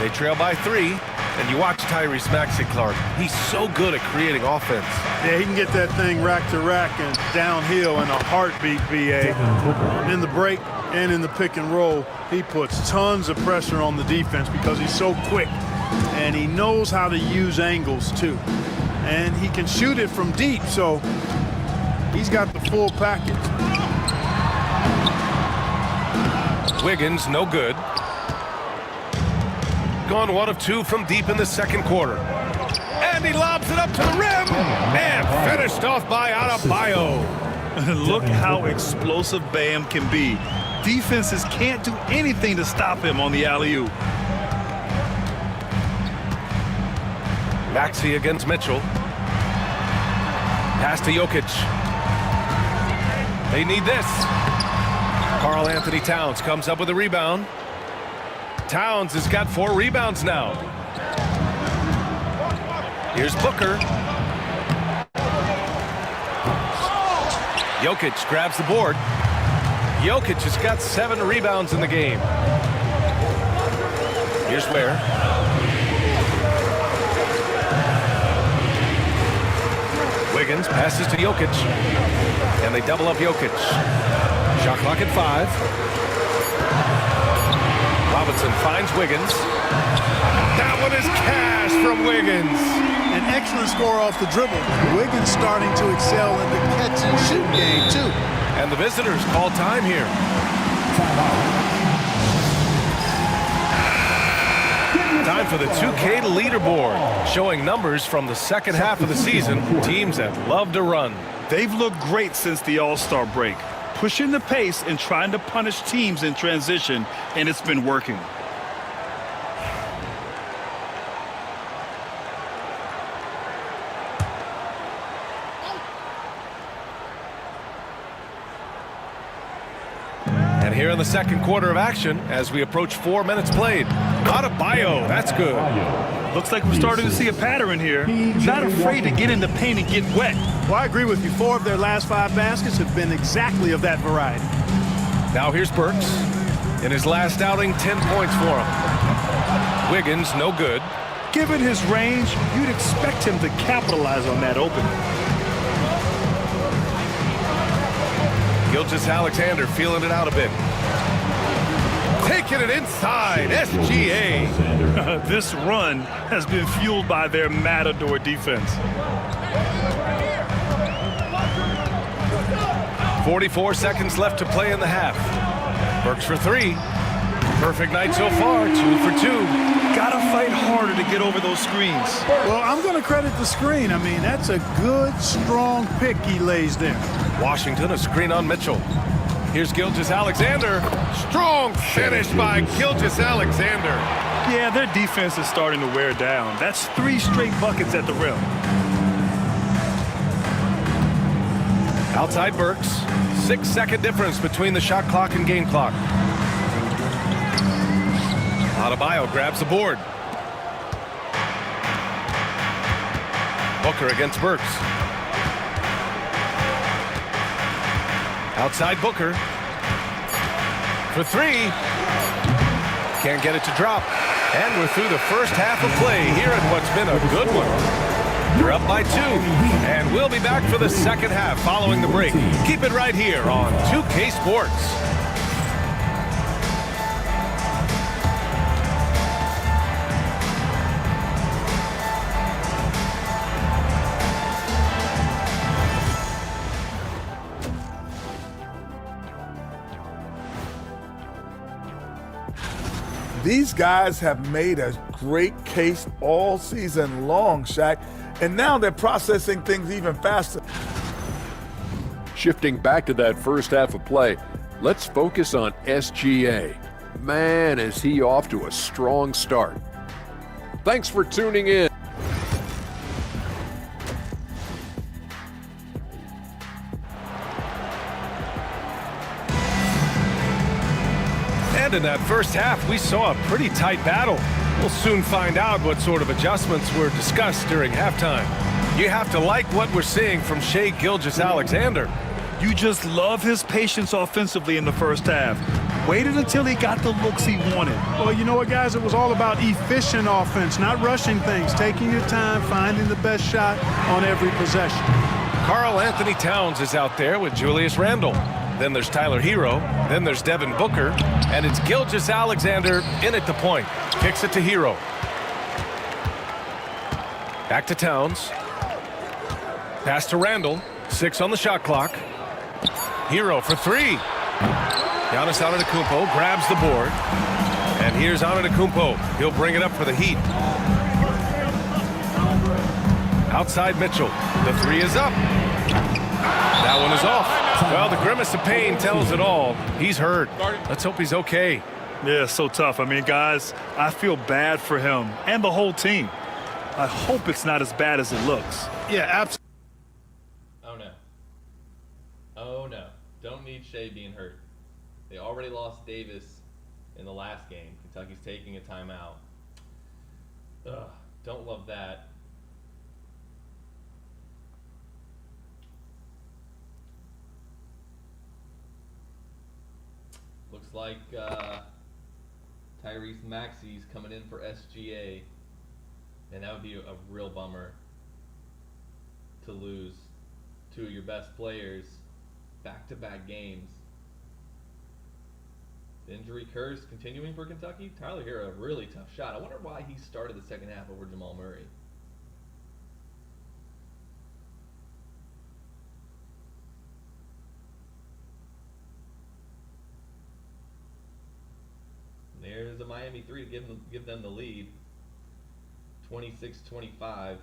They trail by 3, and you watch Tyrese Maxey, Clark. He's so good at creating offense. Yeah, he can get that thing rack to rack and downhill in a heartbeat, BA. In the break and in the pick and roll, he puts tons of pressure on the defense because he's so quick. And he knows how to use angles, too. And he can shoot it from deep, so he's got the full package. Wiggins, no good. Gone 1 of 2 from deep in the second quarter. And he lobs it up to the rim. And finished off by Adebayo. Look how explosive Bam can be. Defenses can't do anything to stop him on the alley-oop. Maxey against Mitchell. Pass to Jokic. They need this. Karl Anthony Towns comes up with a rebound. Towns has got 4 rebounds now. Here's Booker. Jokic grabs the board. Jokic has got 7 rebounds in the game. Here's Ware. Wiggins passes to Jokic. And they double up Jokic. Shot clock at 5. Robinson finds Wiggins. That one is cash from Wiggins. An excellent score off the dribble. Wiggins starting to excel in the catch and shoot game, too. And the visitors call time here. Time for the 2K leaderboard, showing numbers from the second half of the season, teams that love to run. They've looked great since the All-Star break, pushing the pace and trying to punish teams in transition, and it's been working. And here in the second quarter of action, as we approach 4 minutes played, Adebayo, that's good. Looks like we're starting to see a pattern here. Not afraid to get in the paint and get wet. Well, I agree with you. 4 of their last 5 baskets have been exactly of that variety. Now here's Burks. In his last outing, 10 points for him. Wiggins, no good. Given his range, you'd expect him to capitalize on that opening. Gilgeous-Alexander feeling it out a bit. Taking it inside, SGA. This run has been fueled by their Matador defense. 44 seconds left to play in the half. Burks for 3. Perfect night so far, 2 for 2. Gotta fight harder to get over those screens. Well, I'm going to credit the screen. I mean, that's a good, strong pick he lays there. Washington, a screen on Mitchell. Here's Gilgeous-Alexander. Strong finish by Gilgeous-Alexander. Yeah, their defense is starting to wear down. That's 3 straight buckets at the rim. Outside Burks. 6-second difference between the shot clock and game clock. Adebayo grabs the board. Booker against Burks. Outside Booker. For three. Can't get it to drop. And we're through the first half of play here in what's been a good one. We're up by 2. And we'll be back for the second half following the break. Keep it right here on 2K Sports. These guys have made a great case all season long, Shaq, and now they're processing things even faster. Shifting back to that first half of play, let's focus on SGA. Man, is he off to a strong start. Thanks for tuning in. And in that first half, we saw a pretty tight battle. We'll soon find out what sort of adjustments were discussed during halftime. You have to like what we're seeing from Shai Gilgeous-Alexander. You just love his patience offensively in the first half. Waited until he got the looks he wanted. Well, you know what, guys? It was all about efficient offense, not rushing things, taking your time, finding the best shot on every possession. Karl Anthony Towns is out there with Julius Randle. Then there's Tyler Hero. Then there's Devin Booker. And it's Gilgeous-Alexander in at the point. Kicks it to Hero. Back to Towns. Pass to Randle. 6 on the shot clock. Hero for 3. Giannis Antetokounmpo grabs the board. And here's Antetokounmpo. He'll bring it up for the Heat. Outside Mitchell. The 3 is up. That one is off. Well, the grimace of pain tells it all. He's hurt. Let's hope he's okay. Yeah, so tough. I mean, guys, I feel bad for him and the whole team. I hope it's not as bad as it looks. Yeah, absolutely. Oh, no. Oh, no. Don't need Shai being hurt. They already lost Davis in the last game. Kentucky's taking a timeout. Ugh, don't love that. Looks like Tyrese Maxey's coming in for SGA. And that would be a real bummer to lose 2 of your best players back-to-back games. The injury curse continuing for Kentucky. Tyler Hero, a really tough shot. I wonder why he started the second half over Jamal Murray. There's a Miami 3 to give them the lead. 26-25.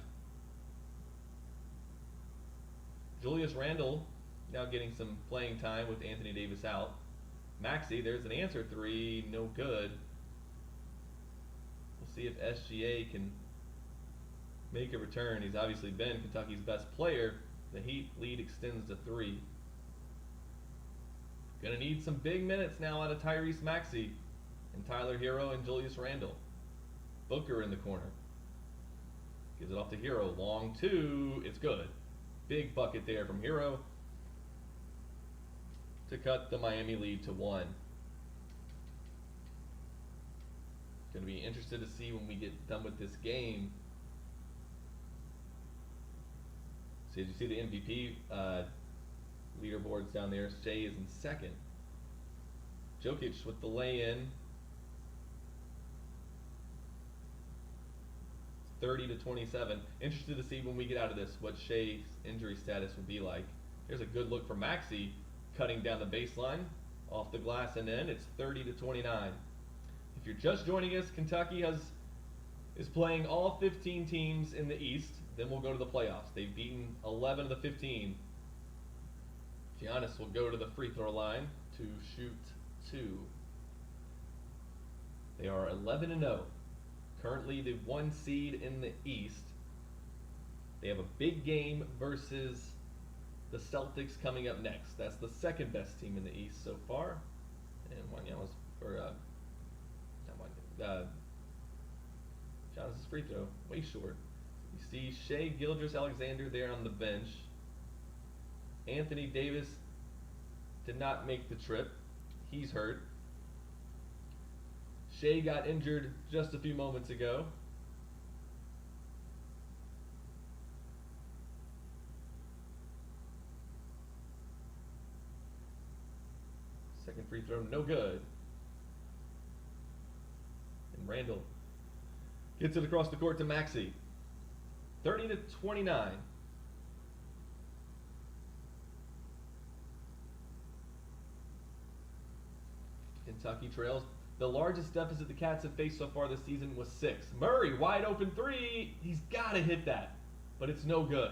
Julius Randle now getting some playing time with Anthony Davis out. Maxey, there's an answer 3, no good. We'll see if SGA can make a return. He's obviously been Kentucky's best player. The Heat lead extends to 3. Gonna need some big minutes now out of Tyrese Maxey and Tyler Hero and Julius Randle. Booker in the corner. Gives it off to Hero. Long 2. It's good. Big bucket there from Hero to cut the Miami lead to 1. Going to be interested to see when we get done with this game. So as you see the MVP leaderboards down there, Shai is in second. Jokic with the lay-in. 30-27. Interested to see when we get out of this what Shai's injury status will be like. Here's a good look for Maxey, cutting down the baseline, off the glass and in. It's 30-29. If you're just joining us, Kentucky is playing all 15 teams in the East. Then we'll go to the playoffs. They've beaten 11 of the 15. Giannis will go to the free throw line to shoot 2. They are 11-0. Currently the 1 seed in the East. They have a big game versus the Celtics coming up next. That's the second best team in the East so far. And Wanyama's, Giannis' free throw, way short. You see Shea Gilgeous-Alexander there on the bench. Anthony Davis did not make the trip. He's hurt. Shea got injured just a few moments ago. Second free throw, no good. And Randall gets it across the court to Maxey. 30-29. Kentucky trails. The largest deficit the Cats have faced so far this season was 6. Murray, wide open 3. He's got to hit that, but it's no good.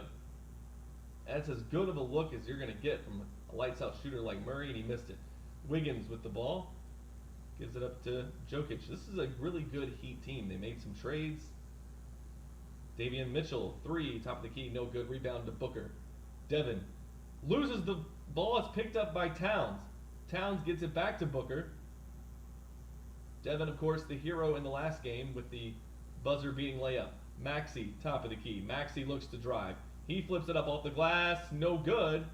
That's as good of a look as you're going to get from a lights-out shooter like Murray, and he missed it. Wiggins with the ball. Gives it up to Jokic. This is a really good Heat team. They made some trades. Davion Mitchell, 3, top of the key, no good. Rebound to Booker. Devin loses the ball. It's picked up by Towns. Towns gets it back to Booker. Devin, of course, the hero in the last game with the buzzer-beating layup. Maxey, top of the key. Maxey looks to drive. He flips it up off the glass. No good.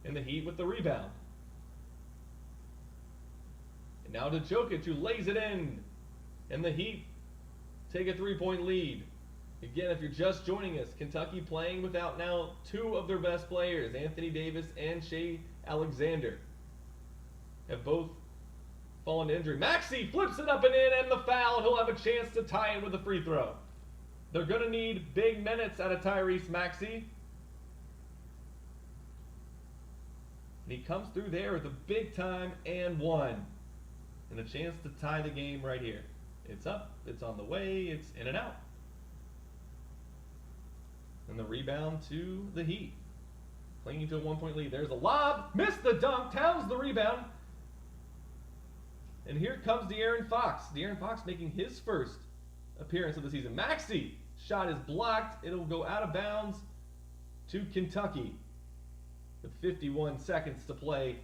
And the Heat with the rebound. And now to Jokic, who lays it in. And the Heat take a 3-point lead. Again, if you're just joining us, Kentucky playing without now 2 of their best players, Anthony Davis and Shea Alexander, have both fallen to injury. Maxey flips it up and in, and the foul. He'll have a chance to tie it with a free throw. They're going to need big minutes out of Tyrese Maxey. And he comes through there with a big time and 1. And a chance to tie the game right here. It's up, it's on the way, it's in and out. And the rebound to the Heat. Clinging to a 1-point lead. There's a lob. Missed the dunk. Towns the rebound. And here comes De'Aaron Fox. De'Aaron Fox making his first appearance of the season. Maxey. Shot is blocked. It'll go out of bounds to Kentucky. With 51 seconds to play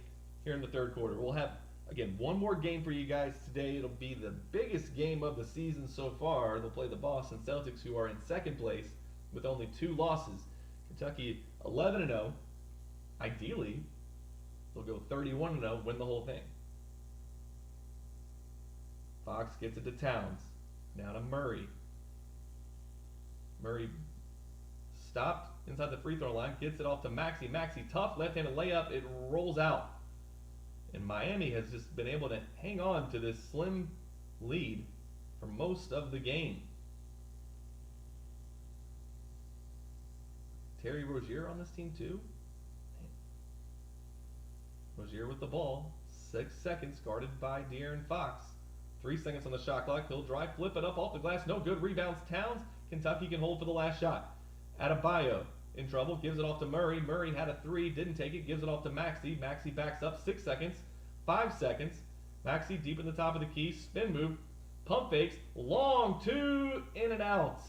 here in the third quarter. We'll have, again, one more game for you guys today. It'll be the biggest game of the season so far. They'll play the Boston Celtics, who are in second place with only 2 losses. Kentucky 11-0. Ideally, they'll go 31-0, win the whole thing. Fox gets it to Towns. Now to Murray. Murray stopped inside the free throw line. Gets it off to Maxey. Maxey, tough left-handed layup. It rolls out. And Miami has just been able to hang on to this slim lead for most of the game. Terry Rozier on this team too. Rozier with the ball. 6 seconds guarded by De'Aaron Fox. 3 seconds on the shot clock. He'll drive, flip it up off the glass. No good. Rebounds Towns. Kentucky can hold for the last shot. Adebayo in trouble. Gives it off to Murray. Murray had a 3. Didn't take it. Gives it off to Maxey. Maxey backs up. 6 seconds. 5 seconds. Maxey deep in the top of the key. Spin move. Pump fakes. Long 2. In and out.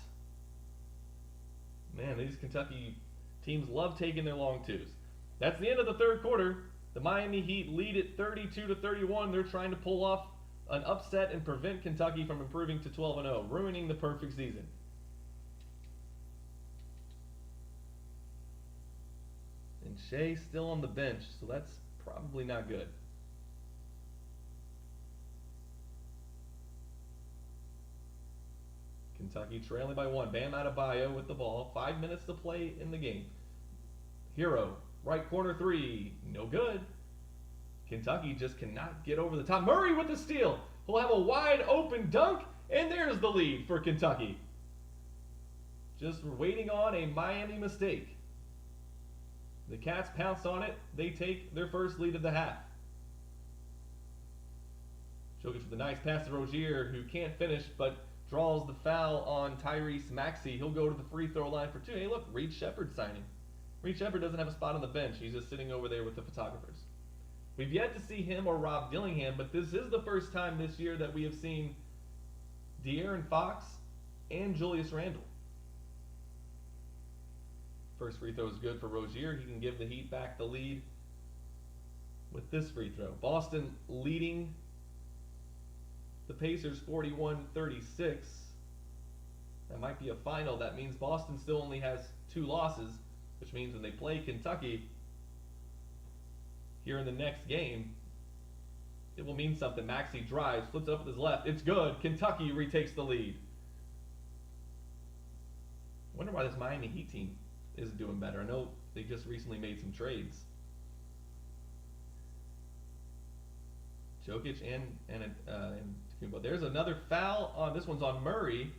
Man, these Kentucky teams love taking their long 2s. That's the end of the third quarter. The Miami Heat lead it 32-31. They're trying to pull off an upset and prevent Kentucky from improving to 12-0, ruining the perfect season. And Shea still on the bench, so that's probably not good. Kentucky trailing by 1. Bam Adebayo with the ball. 5 minutes to play in the game. Hero, right corner 3. No good. Kentucky just cannot get over the top. Murray with the steal. He'll have a wide open dunk, and there's the lead for Kentucky. Just waiting on a Miami mistake. The Cats pounce on it. They take their first lead of the half. Jokic with a nice pass to Rozier, who can't finish, but draws the foul on Tyrese Maxey. He'll go to the free throw line for 2. Hey, look, Reed Shepherd signing. Reed Shepherd doesn't have a spot on the bench. He's just sitting over there with the photographers. We've yet to see him or Rob Dillingham, but this is the first time this year that we have seen De'Aaron Fox and Julius Randle. First free throw is good for Rozier. He can give the Heat back the lead with this free throw. Boston leading the Pacers 41-36. That might be a final. That means Boston still only has 2 losses, which means when they play Kentucky here in the next game, it will mean something. Maxey drives, flips it up with his left. It's good. Kentucky retakes the lead. I wonder why this Miami Heat team isn't doing better. I know they just recently made some trades. Jokic and but there's another foul on this one's on Murray,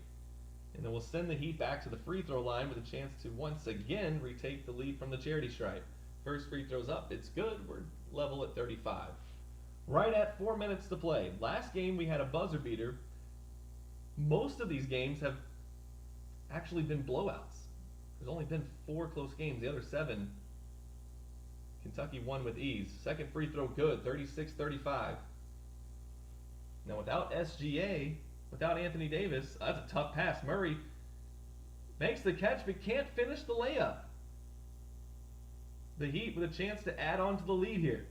and then we'll send the Heat back to the free throw line with a chance to once again retake the lead from the charity stripe. First free throw's up, it's good. We're level at 35. Right at 4 minutes to play. Last game we had a buzzer beater. Most of these games have actually been blowouts. There's only been 4 close games. The other 7, Kentucky won with ease. Second free throw good, 36-35. Now without SGA, without Anthony Davis, that's a tough pass. Murray makes the catch but can't finish the layup. The Heat with a chance to add on to the lead here.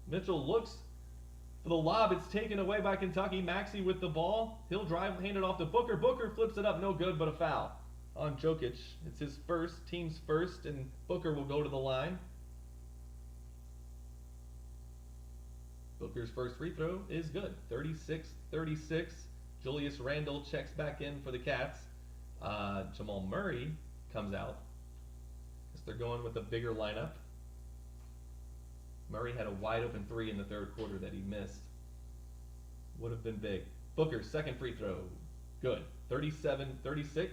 Mitchell looks for the lob. It's taken away by Kentucky. Maxey with the ball. He'll drive, hand it off to Booker. Booker flips it up. No good, but a foul on Jokic. It's his first, team's first, and Booker will go to the line. Booker's first free throw is good. 36-36. Julius Randle checks back in for the Cats. Jamal Murray comes out. Guess they're going with a bigger lineup. Murray had a wide open 3 in the third quarter that he missed. Would have been big. Booker's second free throw. Good. 37-36.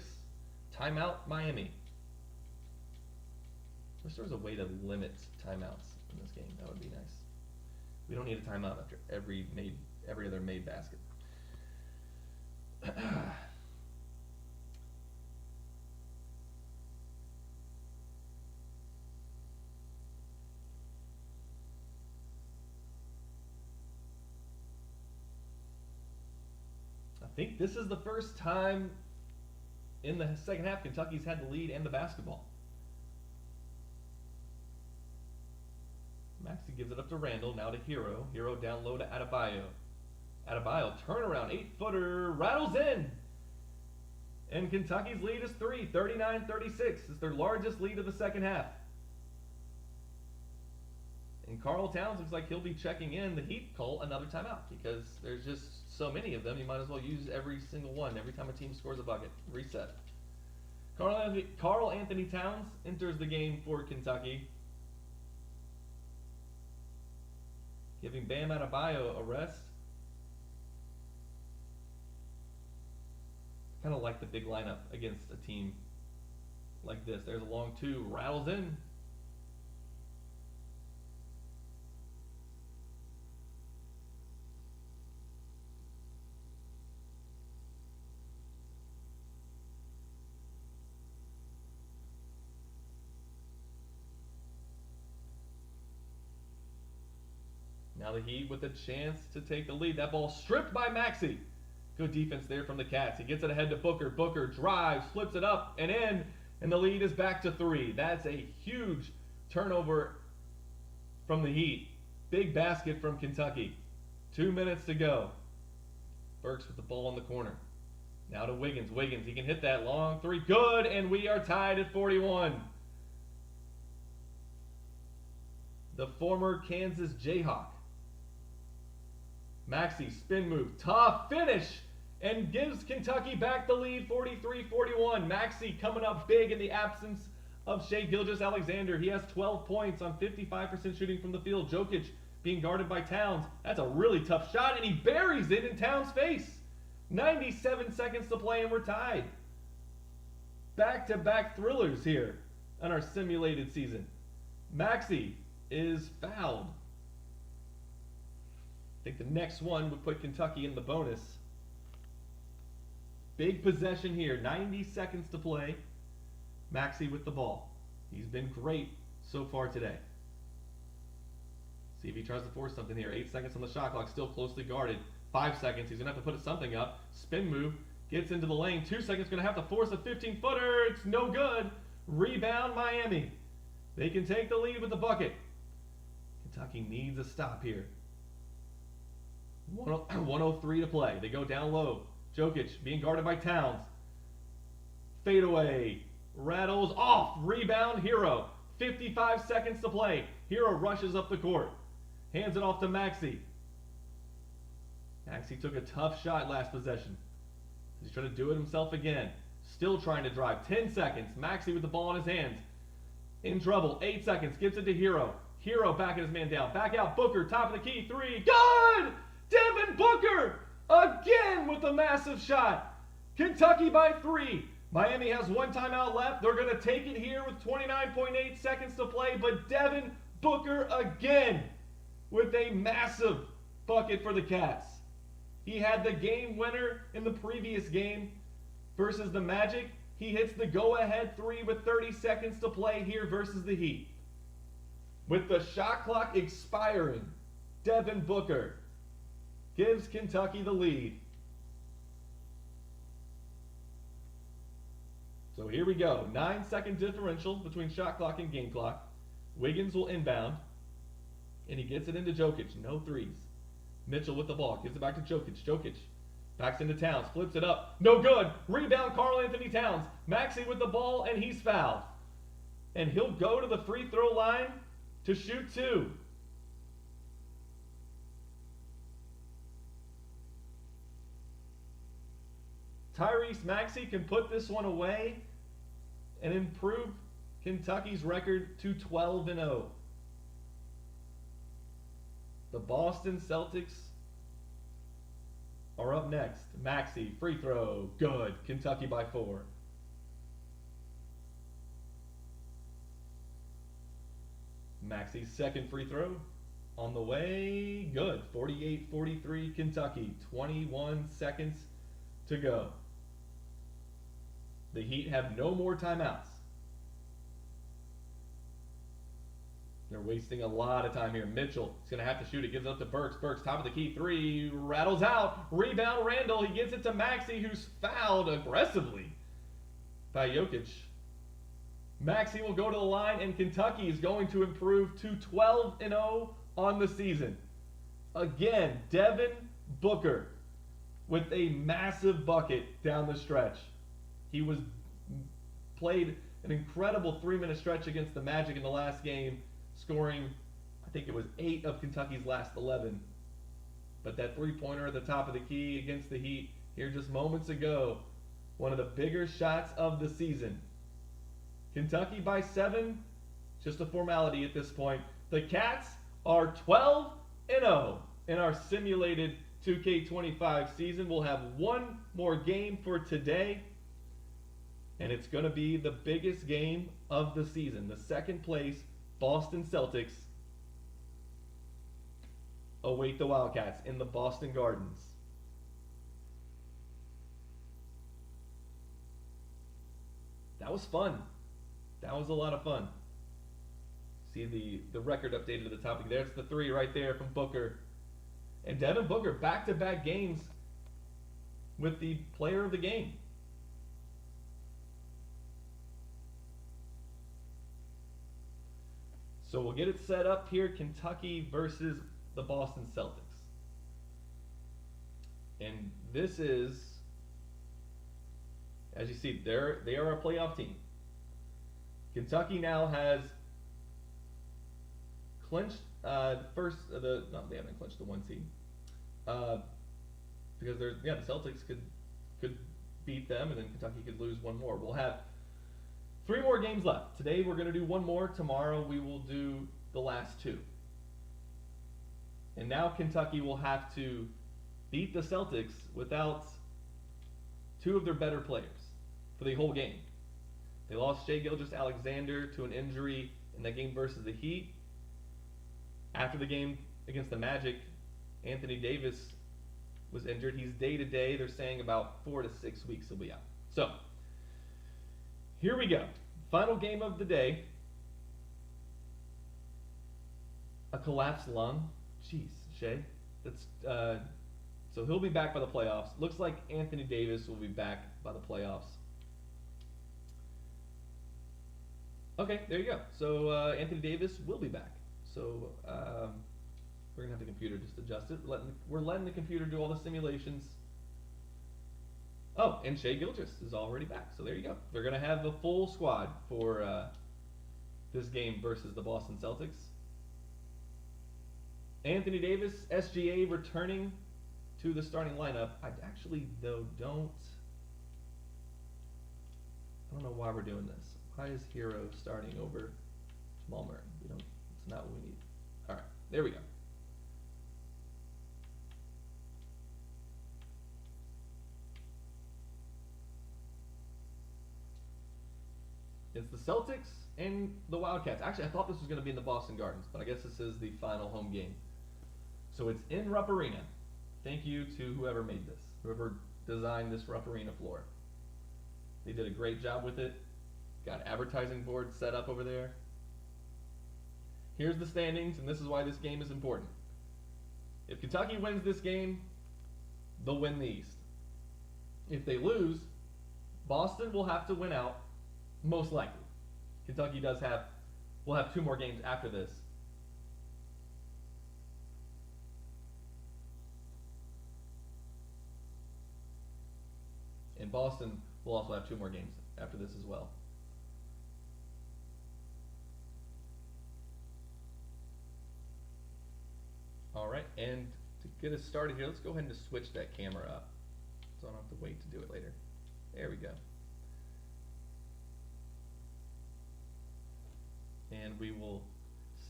Timeout, Miami. Wish there was a way to limit timeouts in this game. That would be nice. We don't need a timeout after every other made basket. I think this is the first time in the second half Kentucky's had the lead and the basketball. Maxey gives it up to Randall, now to Hero. Hero down low to Adebayo. Adebayo, turnaround, 8-footer, rattles in. And Kentucky's lead is 3, 39-36. It's their largest lead of the second half. And Karl Towns looks like he'll be checking in. The Heat call another timeout because there's just so many of them. You might as well use every single one every time a team scores a bucket. Reset. Karl Anthony Towns enters the game for Kentucky, giving Bam Adebayo a rest. Kind of like the big lineup against a team like this. There's a long 2, rattles in. Now the Heat with a chance to take the lead. That ball stripped by Maxey. Good defense there from the Cats. He gets it ahead to Booker. Booker drives, flips it up and in, and the lead is back to 3. That's a huge turnover from the Heat. Big basket from Kentucky. 2 minutes to go. Burks with the ball in the corner. Now to Wiggins. Wiggins, he can hit that long 3. Good, and we are tied at 41. The former Kansas Jayhawk. Maxey, spin move, tough finish, and gives Kentucky back the lead, 43-41. Maxey coming up big in the absence of Shai Gilgeous-Alexander. He has 12 points on 55% shooting from the field. Jokic being guarded by Towns. That's a really tough shot, and he buries it in Towns' face. 97 seconds to play, and we're tied. Back-to-back thrillers here on our simulated season. Maxey is fouled. I think the next one would put Kentucky in the bonus. Big possession here. 90 seconds to play. Maxey with the ball. He's been great so far today. See if he tries to force something here. 8 seconds on the shot clock. Still closely guarded. 5 seconds. He's going to have to put something up. Spin move. Gets into the lane. 2 seconds. Going to have to force a 15-footer. It's no good. Rebound Miami. They can take the lead with the bucket. Kentucky needs a stop here. 103 to play. They go down low. Jokic being guarded by Towns. Fadeaway. Rattles off. Rebound. Hero. 55 seconds to play. Hero rushes up the court. Hands it off to Maxey. Maxey took a tough shot last possession. He's trying to do it himself again. Still trying to drive. 10 seconds. Maxey with the ball in his hands. In trouble. 8 seconds. Gives it to Hero. Hero backing his man down. Back out. Booker. Top of the key. 3. Good! Devin Booker! Again with a massive shot. Kentucky by 3. Miami has 1 timeout left. They're going to take it here with 29.8 seconds to play. But Devin Booker again with a massive bucket for the Cats. He had the game winner in the previous game versus the Magic. He hits the go-ahead 3 with 30 seconds to play here versus the Heat. With the shot clock expiring, Devin Booker gives Kentucky the lead. So here we go. 9-second differential between shot clock and game clock. Wiggins will inbound. And he gets it into Jokic. No threes. Mitchell with the ball. Gives it back to Jokic. Jokic backs into Towns. Flips it up. No good. Rebound Karl Anthony Towns. Maxey with the ball, and he's fouled. And he'll go to the free throw line to shoot 2. Tyrese Maxey can put this one away and improve Kentucky's record to 12-0. The Boston Celtics are up next. Maxey, free throw, good. Kentucky by 4. Maxey's second free throw on the way, good. 48-43 Kentucky, 21 seconds to go. The Heat have no more timeouts. They're wasting a lot of time here. Mitchell is going to have to shoot it. Gives it up to Burks. Burks, top of the key. 3. Rattles out. Rebound Randall. He gets it to Maxey, who's fouled aggressively by Jokic. Maxey will go to the line, and Kentucky is going to improve to 12-0 on the season. Again, Devin Booker with a massive bucket down the stretch. He played an incredible 3-minute stretch against the Magic in the last game, scoring, I think it was 8 of Kentucky's last 11. But that three-pointer at the top of the key against the Heat here just moments ago, one of the bigger shots of the season. Kentucky by 7, just a formality at this point. The Cats are 12-0 in our simulated 2K25 season. We'll have one more game for today, and it's going to be the biggest game of the season. The second place Boston Celtics await the Wildcats in the Boston Gardens. That was fun. That was a lot of fun. See the record updated at the top. There's the 3 right there from Booker. And Devin Booker, back-to-back games with the player of the game. So we'll get it set up here. Kentucky versus the Boston Celtics. And this is, as you see, they are a playoff team. Kentucky now has clinched they haven't clinched the 1 seed. Because the Celtics could beat them, and then Kentucky could lose one more. We'll have 3 more games left. Today we're going to do 1 more. Tomorrow we will do the last 2. And now Kentucky will have to beat the Celtics without 2 of their better players for the whole game. They lost Shai Gilgeous-Alexander to an injury in that game versus the Heat. After the game against the Magic, Anthony Davis was injured. He's day-to-day. They're saying about 4 to 6 weeks he'll be out. So, here we go. Final game of the day. A collapsed lung. Jeez, Shai. That's so he'll be back by the playoffs. Looks like Anthony Davis will be back by the playoffs. Okay, there you go. So Anthony Davis will be back. So we're gonna have to compare computer just adjusted. We're letting the computer do all the simulations. Oh, and Shai Gilgeous is already back. So there you go. They're going to have the full squad for this game versus the Boston Celtics. Anthony Davis, SGA, returning to the starting lineup. I actually, though, I don't know why we're doing this. Why is Hero starting over Jamal Murray? It's not what we need. All right, there we go. It's the Celtics and the Wildcats. Actually, I thought this was going to be in the Boston Gardens, but I guess this is the final home game. So it's in Rupp Arena. Thank you to whoever made this, whoever designed this Rupp Arena floor. They did a great job with it. Got advertising boards set up over there. Here's the standings, and this is why this game is important. If Kentucky wins this game, they'll win the East. If they lose, Boston will have to win out, most likely. Kentucky will have 2 more games after this. And Boston will also have 2 more games after this as well. All right, and to get us started here, let's go ahead and just switch that camera up so I don't have to wait to do it later. There we go. And we will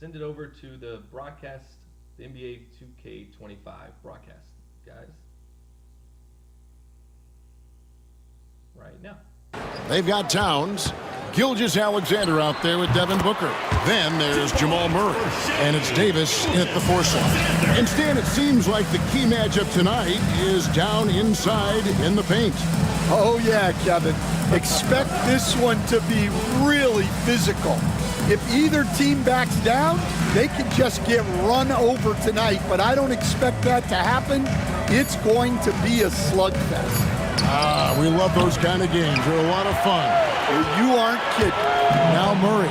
send it over to the broadcast, the NBA2K25 broadcast, guys. Right now. They've got Towns, Gilgeous-Alexander out there with Devin Booker. Then there's Jamal Murray, and it's Davis at the 4 slot. And Stan, it seems like the key matchup tonight is down inside in the paint. Oh yeah, Kevin. Expect this one to be really physical. If either team backs down, they can just get run over tonight, but I don't expect that to happen. It's going to be a slugfest. We love those kind of games. They're a lot of fun. You aren't kidding. Now Murray,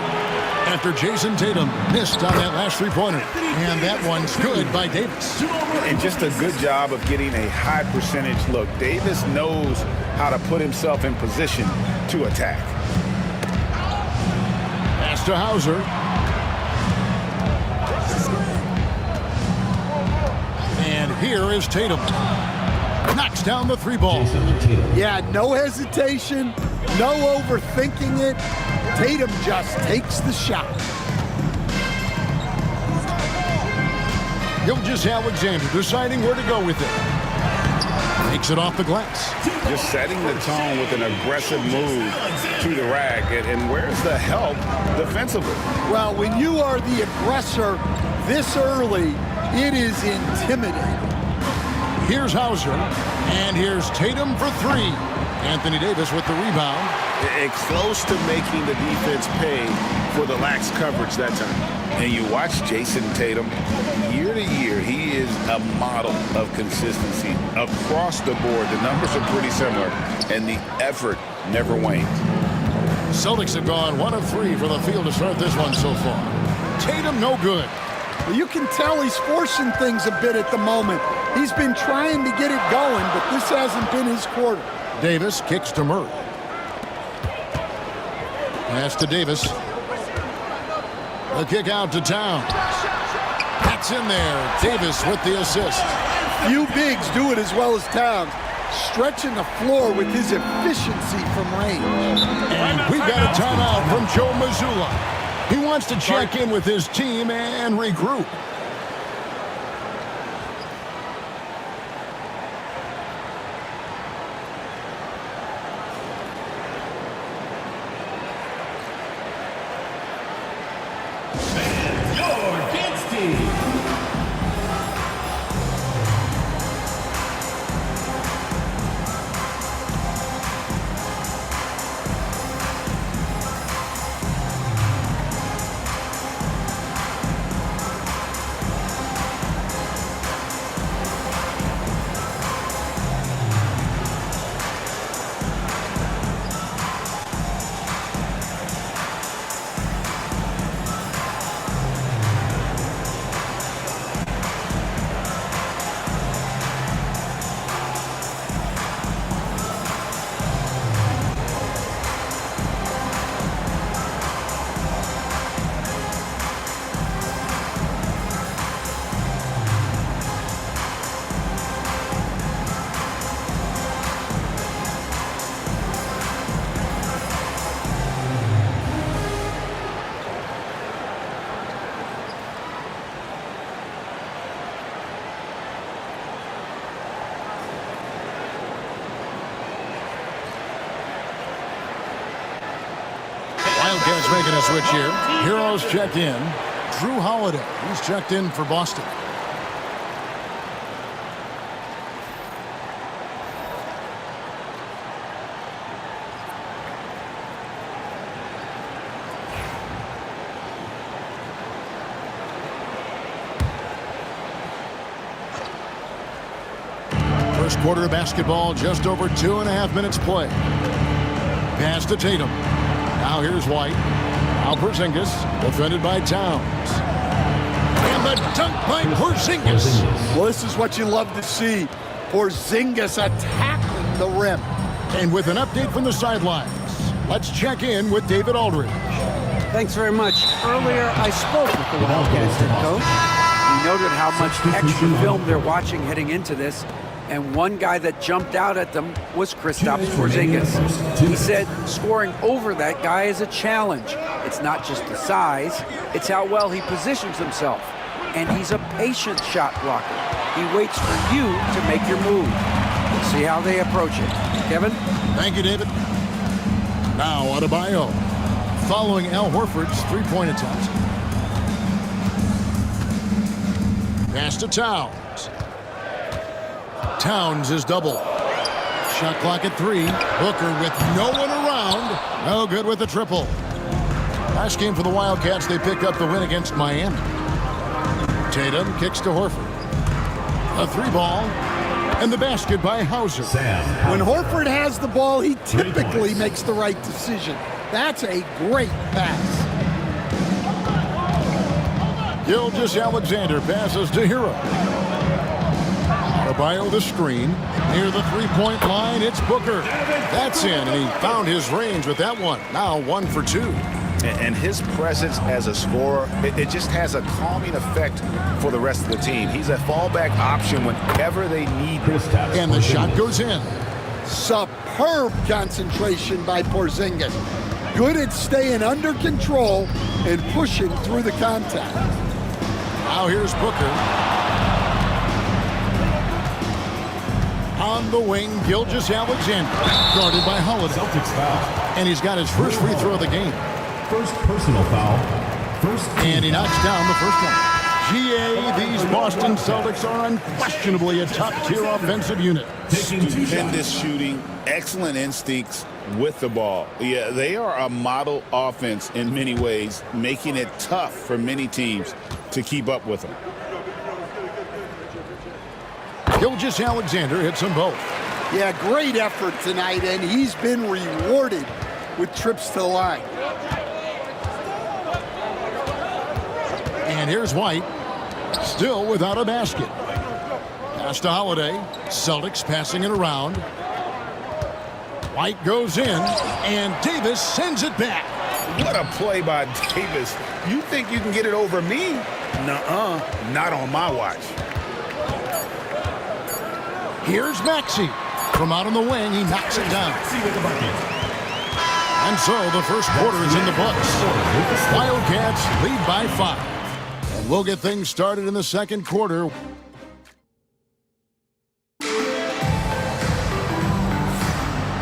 after Jason Tatum missed on that last 3-pointer. And that one's good by Davis. And just a good job of getting a high percentage look. Davis knows how to put himself in position to attack. Pass to Hauser. And here is Tatum. Knocks down the 3-ball. Yeah, no hesitation, no overthinking it. Tatum just takes the shot. Gilgeous-Alexander deciding where to go with it. Takes it off the glass. Just setting the tone with an aggressive move to the rack. And where's the help defensively? Well, when you are the aggressor this early, it is intimidating. Here's Hauser, and here's Tatum for 3. Anthony Davis with the rebound. And close to making the defense pay for the lax coverage that time. And you watch Jason Tatum, year to year, he is a model of consistency. Across the board, the numbers are pretty similar, and the effort never wanes. Celtics have gone 1 of 3 for the field to start this one so far. Tatum no good. Well, you can tell he's forcing things a bit at the moment. He's been trying to get it going, but this hasn't been his quarter. Davis kicks to Murray. Pass to Davis. The kick out to Towns. That's in there. Davis with the assist. Few bigs do it as well as Towns. Stretching the floor with his efficiency from range. And we've got a timeout from Joe Mazzulla. He wants to check in with his team and regroup. Wildcats making a switch here. Heroes check in. Drew Holiday, he's checked in for Boston. First quarter of basketball, just over 2.5 minutes play. Pass to Tatum. Now here's White. Now Porzingis, defended by Towns. And the dunk by Porzingis. Well, this is what you love to see. Porzingis attacking the rim. And with an update from the sidelines, let's check in with David Aldridge. Thanks very much. Earlier, I spoke with the Wildcats head coach. We noted how much extra film they're watching heading into this. And one guy that jumped out at them was Kristaps Porzingis. He said scoring over that guy is a challenge. It's not just the size, it's how well he positions himself. And he's a patient shot blocker. He waits for you to make your move. We'll see how they approach it. Kevin? Thank you, David. Now Adebayo, following Al Horford's three-point attempt. Pass to Towns. Towns is double. Shot clock at 3. Booker with no one around. No good with the triple. Last game for the Wildcats, they pick up the win against Miami. Tatum kicks to Horford. A 3-ball. And the basket by Hauser. When Horford has the ball, he typically makes the right decision. That's a great pass. Gilgeous-Alexander passes to Hero. Adebayo the screen. Near the three-point line, it's Booker. That's in, and he found his range with that one. Now 1 for 2. And his presence as a scorer, it just has a calming effect for the rest of the team. He's a fallback option whenever they need him. And the shot goes in. Superb concentration by Porzingis. Good at staying under control and pushing through the contact. Now here's Booker. On the wing, Gilgeous-Alexander, guarded by Holiday. Celtics foul. And he's got his first free throw of the game. First personal foul. And he knocks down the first one. GA, these Boston Celtics are unquestionably a top-tier offensive unit. Stupendous shooting, excellent instincts with the ball. Yeah, they are a model offense in many ways, making it tough for many teams to keep up with them. Gilgeous-Alexander hits them both. Yeah, great effort tonight, and he's been rewarded with trips to the line. And here's White, still without a basket. Pass to Holiday. Celtics passing it around. White goes in, and Davis sends it back. What a play by Davis. You think you can get it over me? Nuh-uh, not on my watch. Here's Maxey. From out on the wing, he knocks it down. And so the first quarter is in the books. Wildcats lead by 5. And we'll get things started in the second quarter.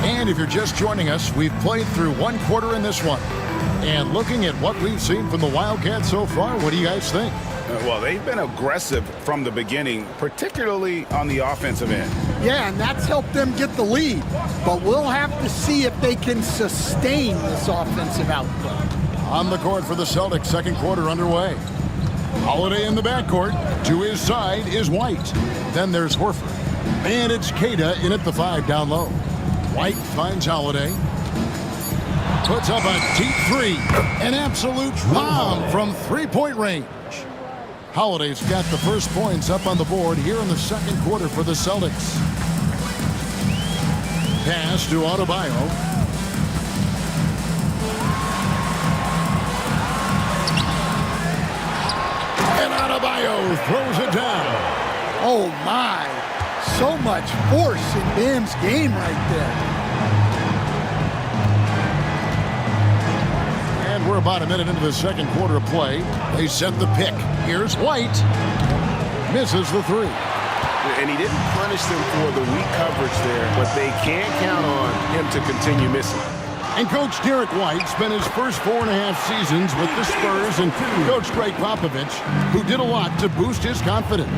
And if you're just joining us, we've played through one quarter in this one. And looking at what we've seen from the Wildcats so far, what do you guys think? Well, they've been aggressive from the beginning, particularly on the offensive end. Yeah, and that's helped them get the lead. But we'll have to see if they can sustain this offensive output. On the court for the Celtics, second quarter underway. Holiday in the backcourt. To his side is White. Then there's Horford. And it's Queta in at the 5 down low. White finds Holiday. Puts up a deep 3. An absolute bomb from three-point range. Holiday's got the first points up on the board here in the second quarter for the Celtics. Pass to Adebayo. And Adebayo throws it down. Oh my, so much force in Bam's game right there. And we're about a minute into the second quarter of play. They set the pick. Here's White. Misses the 3. And he didn't punish them for the weak coverage there, but they can't count on him to continue missing. And Coach Derek White spent his first 4.5 seasons with the Spurs and Coach Greg Popovich, who did a lot to boost his confidence.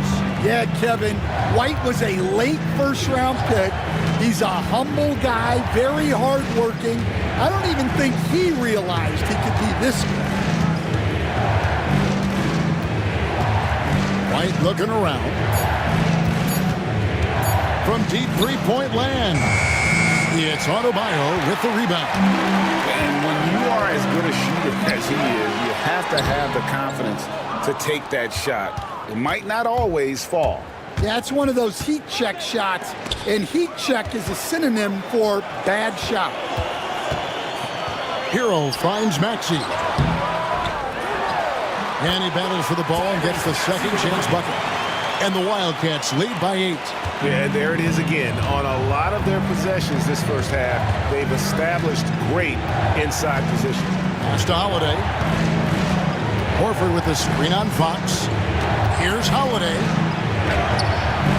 Yeah, Kevin, White was a late first-round pick. He's a humble guy, very hardworking. I don't even think he realized he could be this good. White looking around. From deep three-point land, it's Adebayo with the rebound. And when you are as good a shooter as he is, you have to have the confidence to take that shot. It might not always fall. Yeah, it's one of those heat check shots, and heat check is a synonym for bad shot. Hero finds Maxey. And he battles for the ball and gets the second chance bucket. And the Wildcats lead by 8. Yeah, there it is again. On a lot of their possessions this first half, they've established great inside position. Pass to Holiday. Horford with the screen on Fox. Here's Holiday.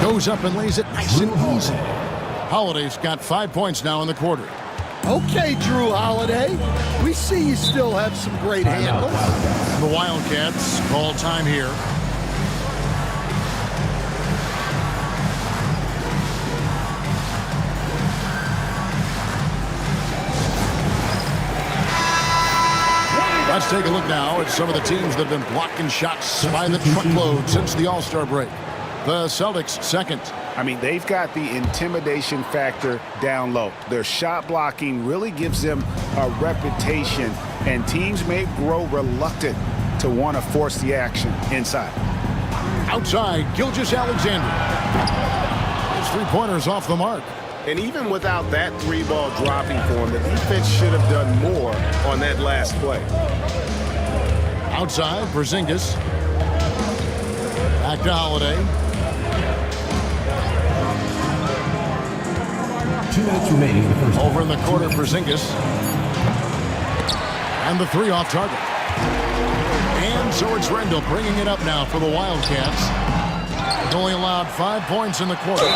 Goes up and lays it nice and easy. Holiday's got 5 points now in the quarter. Okay, Drew Holiday. We see you still have some great handles. The Wildcats call time here. Let's take a look now at some of the teams that have been blocking shots by the truckload since the All-Star break. The Celtics second. I mean, they've got the intimidation factor down low. Their shot blocking really gives them a reputation, and teams may grow reluctant to want to force the action inside. Outside, Gilgeous-Alexander. His three-pointers off the mark. And even without that three-ball dropping for him, the defense should have done more on that last play. Outside, Porzingis. Back to Holiday. 2 minutes remaining in the first. Over in the corner, Porzingis. And the three off target. And so it's Rendell bringing it up now for the Wildcats. He only allowed 5 points in the quarter.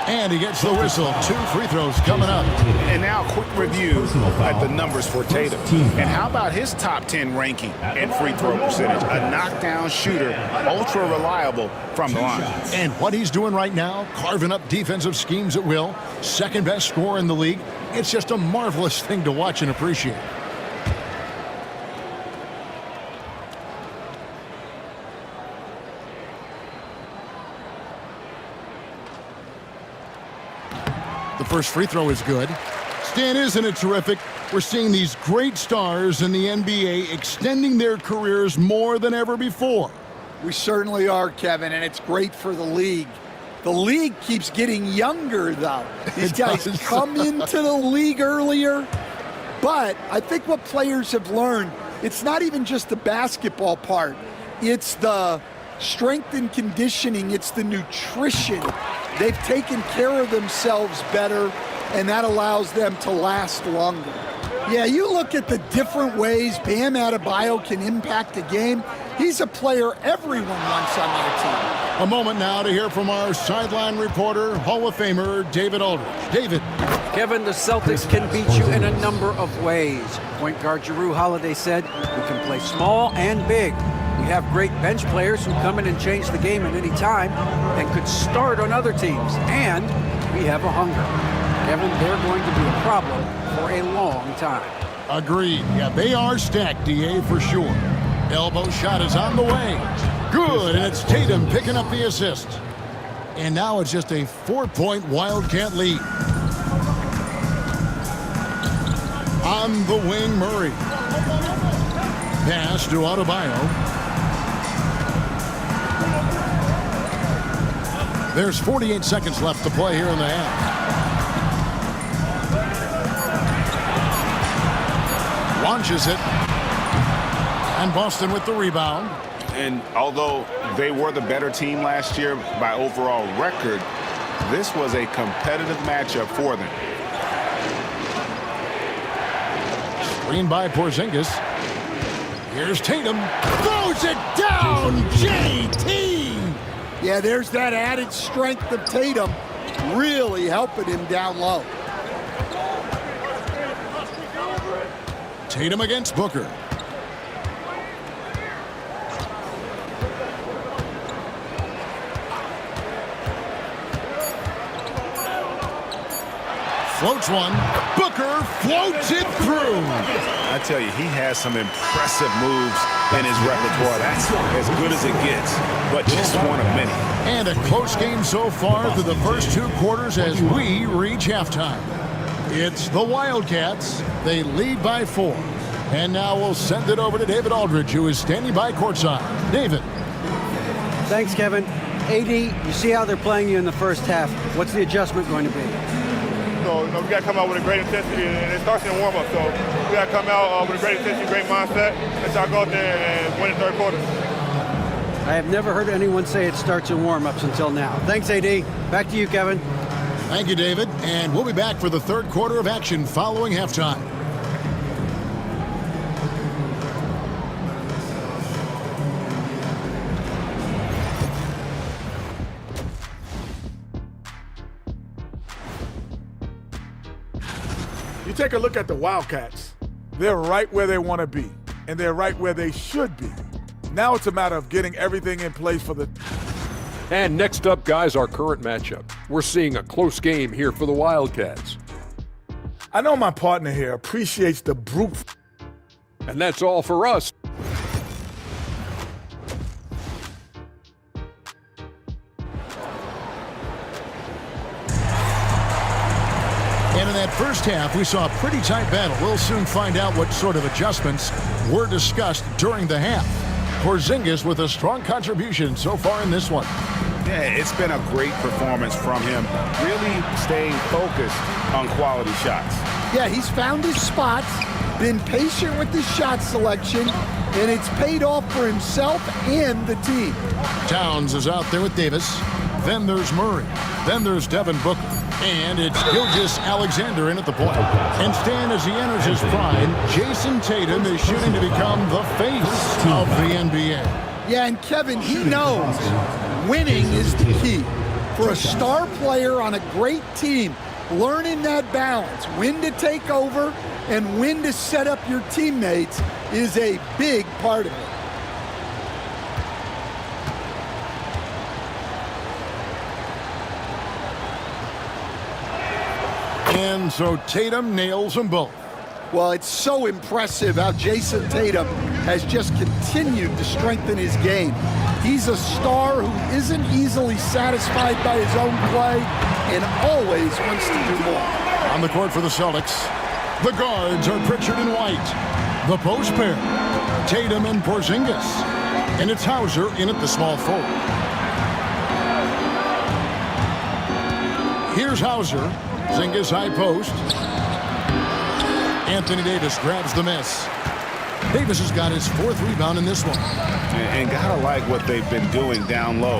And he gets the whistle. 2 free throws coming up. And now a quick review at the numbers for Tatum. And how about his top 10 ranking and free throw percentage? A knockdown shooter, ultra reliable from the line. And what he's doing right now, carving up defensive schemes at will. Second best scorer in the league. It's just a marvelous thing to watch and appreciate. The first free throw is good. Stan, isn't it terrific? We're seeing these great stars in the NBA extending their careers more than ever before. We certainly are, Kevin, and it's great for the league. The league keeps getting younger, though. These guys come into the league earlier. But I think what players have learned, it's not even just the basketball part. It's the strength and conditioning. It's the nutrition. They've taken care of themselves better, and that allows them to last longer. Yeah, you look at the different ways Bam Adebayo can impact a game. He's a player everyone wants on their team. A moment now to hear from our sideline reporter, Hall of Famer David Aldridge. David. Kevin, the Celtics can beat you in a number of ways. Point guard Jrue Holiday said, we can play small and big. We have great bench players who come in and change the game at any time and could start on other teams. And we have a hunger. Kevin, they're going to be a problem for a long time. Agreed. Yeah, they are stacked, DA, for sure. Elbow shot is on the way. Good, and it's Tatum picking up the assist. And now it's just a 4-point Wildcat lead. On the wing, Murray. Pass to Adebayo. There's 48 seconds left to play here in the half. Launches it. And Boston with the rebound. And although they were the better team last year by overall record, this was a competitive matchup for them. Screen by Porzingis. Here's Tatum. Throws it down. JT. Yeah, there's that added strength of Tatum really helping him down low. Tatum against Booker. Floats one. Booker floats it through. I tell you, he has some impressive moves in his repertoire. That's as good as it gets, but just one of many. And a close game so far through the first 2 quarters as we reach halftime. It's the Wildcats. They lead by 4. And now we'll send it over to David Aldridge, who is standing by courtside. David. Thanks, Kevin. AD, you see how they're playing you in the first half. What's the adjustment going to be? So we got to come out with a great intensity, and it starts in the warm-up. So we got to come out with a great intensity, great mindset, and try to go out there and win the third quarter. I have never heard anyone say it starts in warm-ups until now. Thanks, AD. Back to you, Kevin. Thank you, David. And we'll be back for the third quarter of action following halftime. You take a look at the Wildcats. They're right where they want to be, and they're right where they should be. Now it's a matter of getting everything in place for the... And next up, guys, our current matchup. We're seeing a close game here for the Wildcats. I know my partner here appreciates the brute. And that's all for us. And in that first half, we saw a pretty tight battle. We'll soon find out what sort of adjustments were discussed during the half. Porzingis with a strong contribution so far in this one. Yeah, it's been a great performance from him. Really staying focused on quality shots. Yeah, he's found his spots, been patient with his shot selection, and it's paid off for himself and the team. Towns is out there with Davis. Then there's Murray. Then there's Devin Booker. And it's Gilgeous-Alexander in at the point. And Stan, as he enters his prime, Jason Tatum is shooting to become the face of the NBA. Yeah, and Kevin, he knows winning is the key. For a star player on a great team, learning that balance, when to take over and when to set up your teammates, is a big part of it. And so Tatum nails them both. Well, it's so impressive how Jason Tatum has just continued to strengthen his game. He's a star who isn't easily satisfied by his own play and always wants to do more. On the court for the Celtics, the guards are Pritchard and White. The post pair, Tatum and Porzingis. And it's Hauser in at the small forward. Here's Hauser. Porzingis high post. Anthony Davis grabs the miss. Davis has got his 4th rebound in this one. And gotta like what they've been doing down low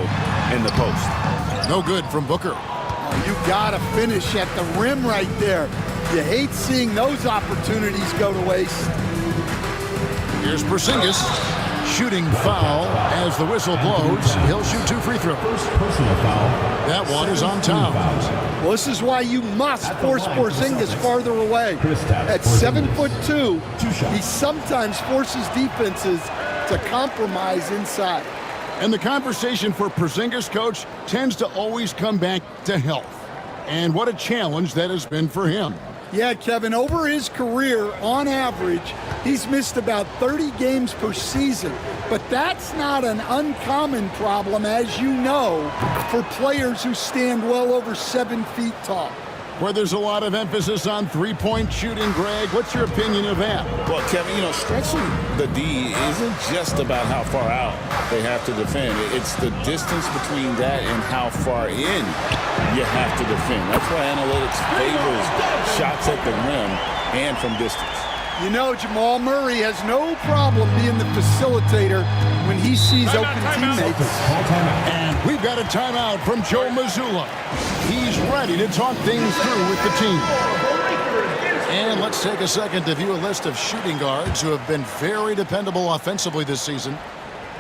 in the post. No good from Booker. Oh, you gotta finish at the rim right there. You hate seeing those opportunities go to waste. Here's Porzingis. Shooting foul as the whistle blows. He'll shoot 2 free throws. That one is on Towns. Well, this is why you must force Porzingis farther away. At 7'2", he sometimes forces defenses to compromise inside. And the conversation for Porzingis, coach, tends to always come back to health. And what a challenge that has been for him. Yeah, Kevin, over his career, on average, he's missed about 30 games per season. But that's not an uncommon problem, as you know, for players who stand well over 7 feet tall. Where there's a lot of emphasis on three-point shooting, Greg. What's your opinion of that? Well, Kevin, stretching the D isn't just about how far out they have to defend. It's the distance between that and how far in you have to defend. That's why analytics favors shots at the rim and from distance. You know, Jamal Murray has no problem being the facilitator when he sees open teammates. And we've got a timeout from Joe Mazzulla. He's ready to talk things through with the team. And let's take a second to view a list of shooting guards who have been very dependable offensively this season.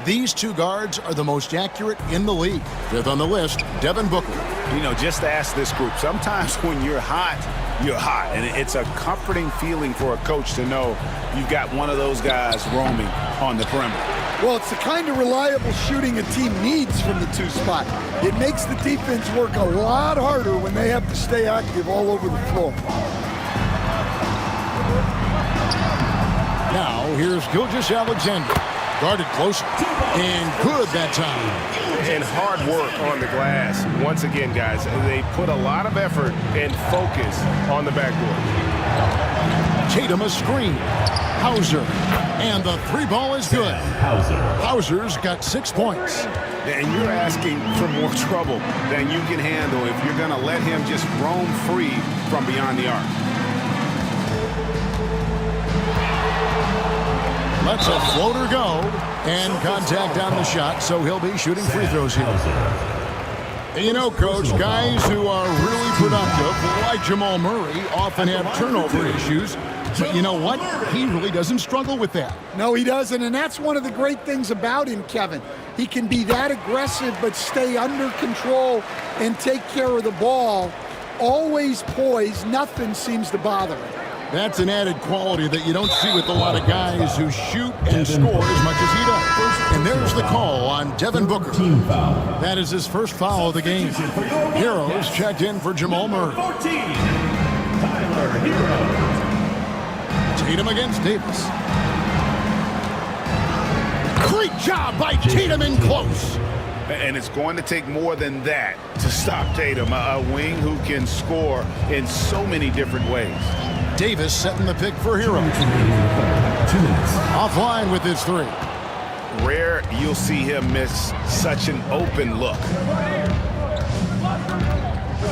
These two guards are the most accurate in the league. Fifth on the list, Devin Booker. You know, just ask this group. Sometimes when you're hot, you're hot. And it's a comforting feeling for a coach to know you've got one of those guys roaming on the perimeter. Well, it's the kind of reliable shooting a team needs from the 2 spot. It makes the defense work a lot harder when they have to stay active all over the floor. Now, here's Gilgeous-Alexander. Guarded close and good that time. And hard work on the glass. Once again, guys, they put a lot of effort and focus on the backboard. Tatum a screen. Hauser. And the 3-ball is good. Hauser's got 6 points. And you're asking for more trouble than you can handle if you're going to let him just roam free from beyond the arc. Lets a floater go, and contact on the shot, so he'll be shooting free throws here. And you know, Coach, guys who are really productive, like Jamal Murray, often have turnover issues. But you know what? He really doesn't struggle with that. No, he doesn't, and that's one of the great things about him, Kevin. He can be that aggressive but stay under control and take care of the ball. Always poised, nothing seems to bother him. That's an added quality that you don't see with a lot of guys who shoot and score as much as he does. And there's the call on Devin Booker. That is his first foul of the game. Heroes checked in for Jamal Murray. Tatum against Davis. Great job by Tatum in close. And it's going to take more than that to stop Tatum, a wing who can score in so many different ways. Davis setting the pick for Hero. Offline with his 3. Rare you'll see him miss such an open look.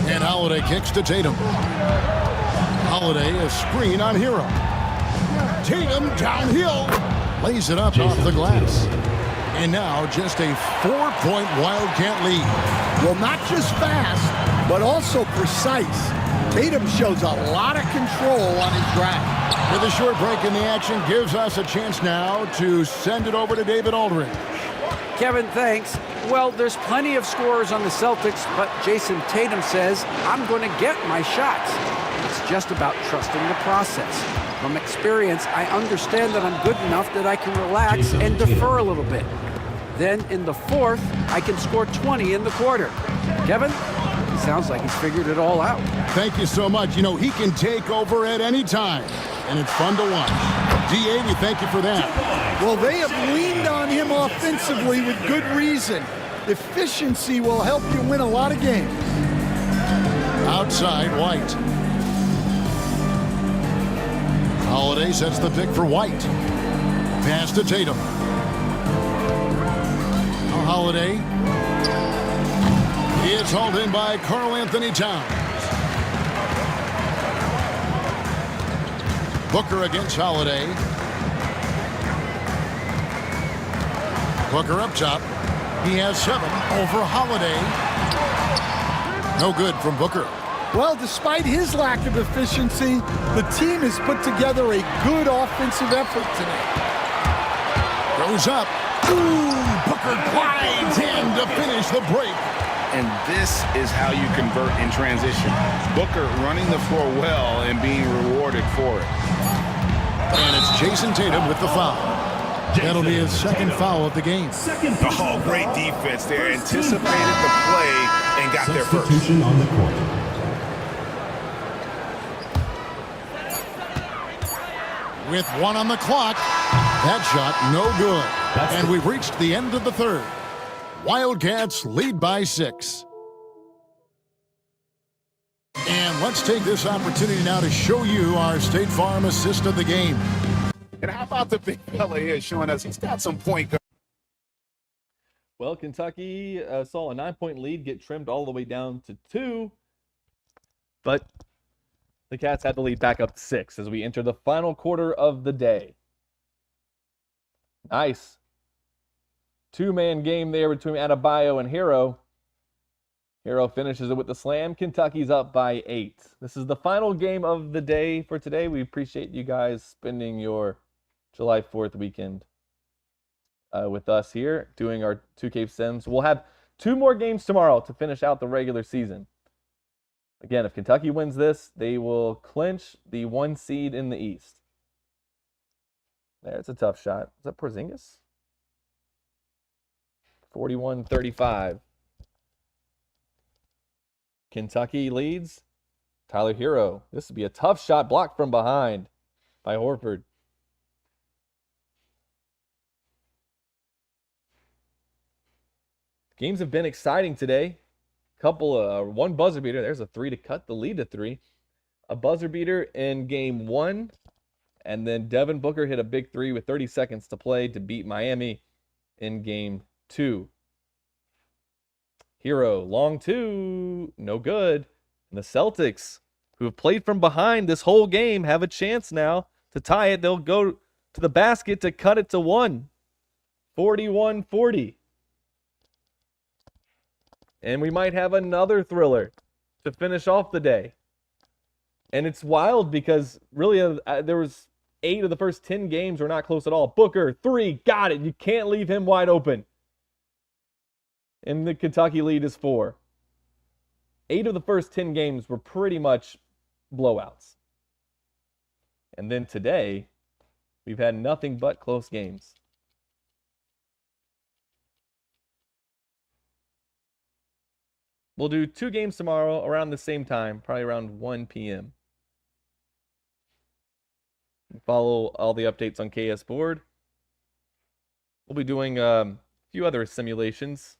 And Holiday kicks to Tatum. Holiday a screen on Hero. Tatum downhill. Lays it up off the glass. And now just a 4-point Wildcat lead. Well, not just fast, but also precise. Tatum shows a lot of control on his drive. With a short break in the action gives us a chance now to send it over to David Aldridge. Kevin, thanks. Well, there's plenty of scorers on the Celtics, but Jason Tatum says, I'm going to get my shots. It's just about trusting the process. From experience, I understand that I'm good enough that I can relax and defer a little bit. Then in the 4th, I can score 20 in the quarter. Kevin? Sounds like he's figured it all out. Thank you so much. You know, he can take over at any time, and it's fun to watch. DA, we thank you for that. Well, they have leaned on him offensively with good reason. Efficiency will help you win a lot of games. Outside, White. Holiday sets the pick for White. Pass to Tatum. Holiday. It's hauled in by Karl Anthony Towns. Booker against Holiday. Booker up top. He has 7 over Holiday. No good from Booker. Well, despite his lack of efficiency, the team has put together a good offensive effort tonight. Goes up. Ooh, Booker glides in to finish the break. And this is how you convert in transition. Booker running the floor well and being rewarded for it. And it's Jason Tatum with the foul. That'll be his 2nd foul of the game. Oh, great defense there. Anticipated the play and got there first. On the court. With 1 on the clock, that shot no good. And we've reached the end of the 3rd. Wildcats lead by 6. And let's take this opportunity now to show you our State Farm assist of the game. And how about the big fella here showing us he's got some point guard. Well, Kentucky saw a 9-point lead get trimmed all the way down to 2, but the Cats had the lead back up to 6 as we enter the final quarter of the day. Nice. 2-man game there between Adebayo and Hero. Hero finishes it with the slam. Kentucky's up by 8. This is the final game of the day for today. We appreciate you guys spending your July 4th weekend with us here doing our 2K Sims. We'll have 2 more games tomorrow to finish out the regular season. Again, if Kentucky wins this, they will clinch the 1 seed in the East. There's a tough shot. Is that Porzingis? 41-35. Kentucky leads. Tyler Hero. This would be a tough shot, blocked from behind by Horford. Games have been exciting today. One buzzer beater. There's a 3 to cut the lead to 3. A buzzer beater in game 1. And then Devin Booker hit a big 3 with 30 seconds to play to beat Miami in game 2. Hero, long 2, no good. And the Celtics, who have played from behind this whole game, have a chance now to tie it. They'll go to the basket to cut it to 1. 41-40. And we might have another thriller to finish off the day. And it's wild because really there was 8 of the first 10 games were not close at all. Booker, 3, got it. You can't leave him wide open. And the Kentucky lead is 4. 8 of the first 10 games were pretty much blowouts. And then today, we've had nothing but close games. We'll do 2 games tomorrow around the same time, probably around 1 p.m. Follow all the updates on KS Board. We'll be doing a few other simulations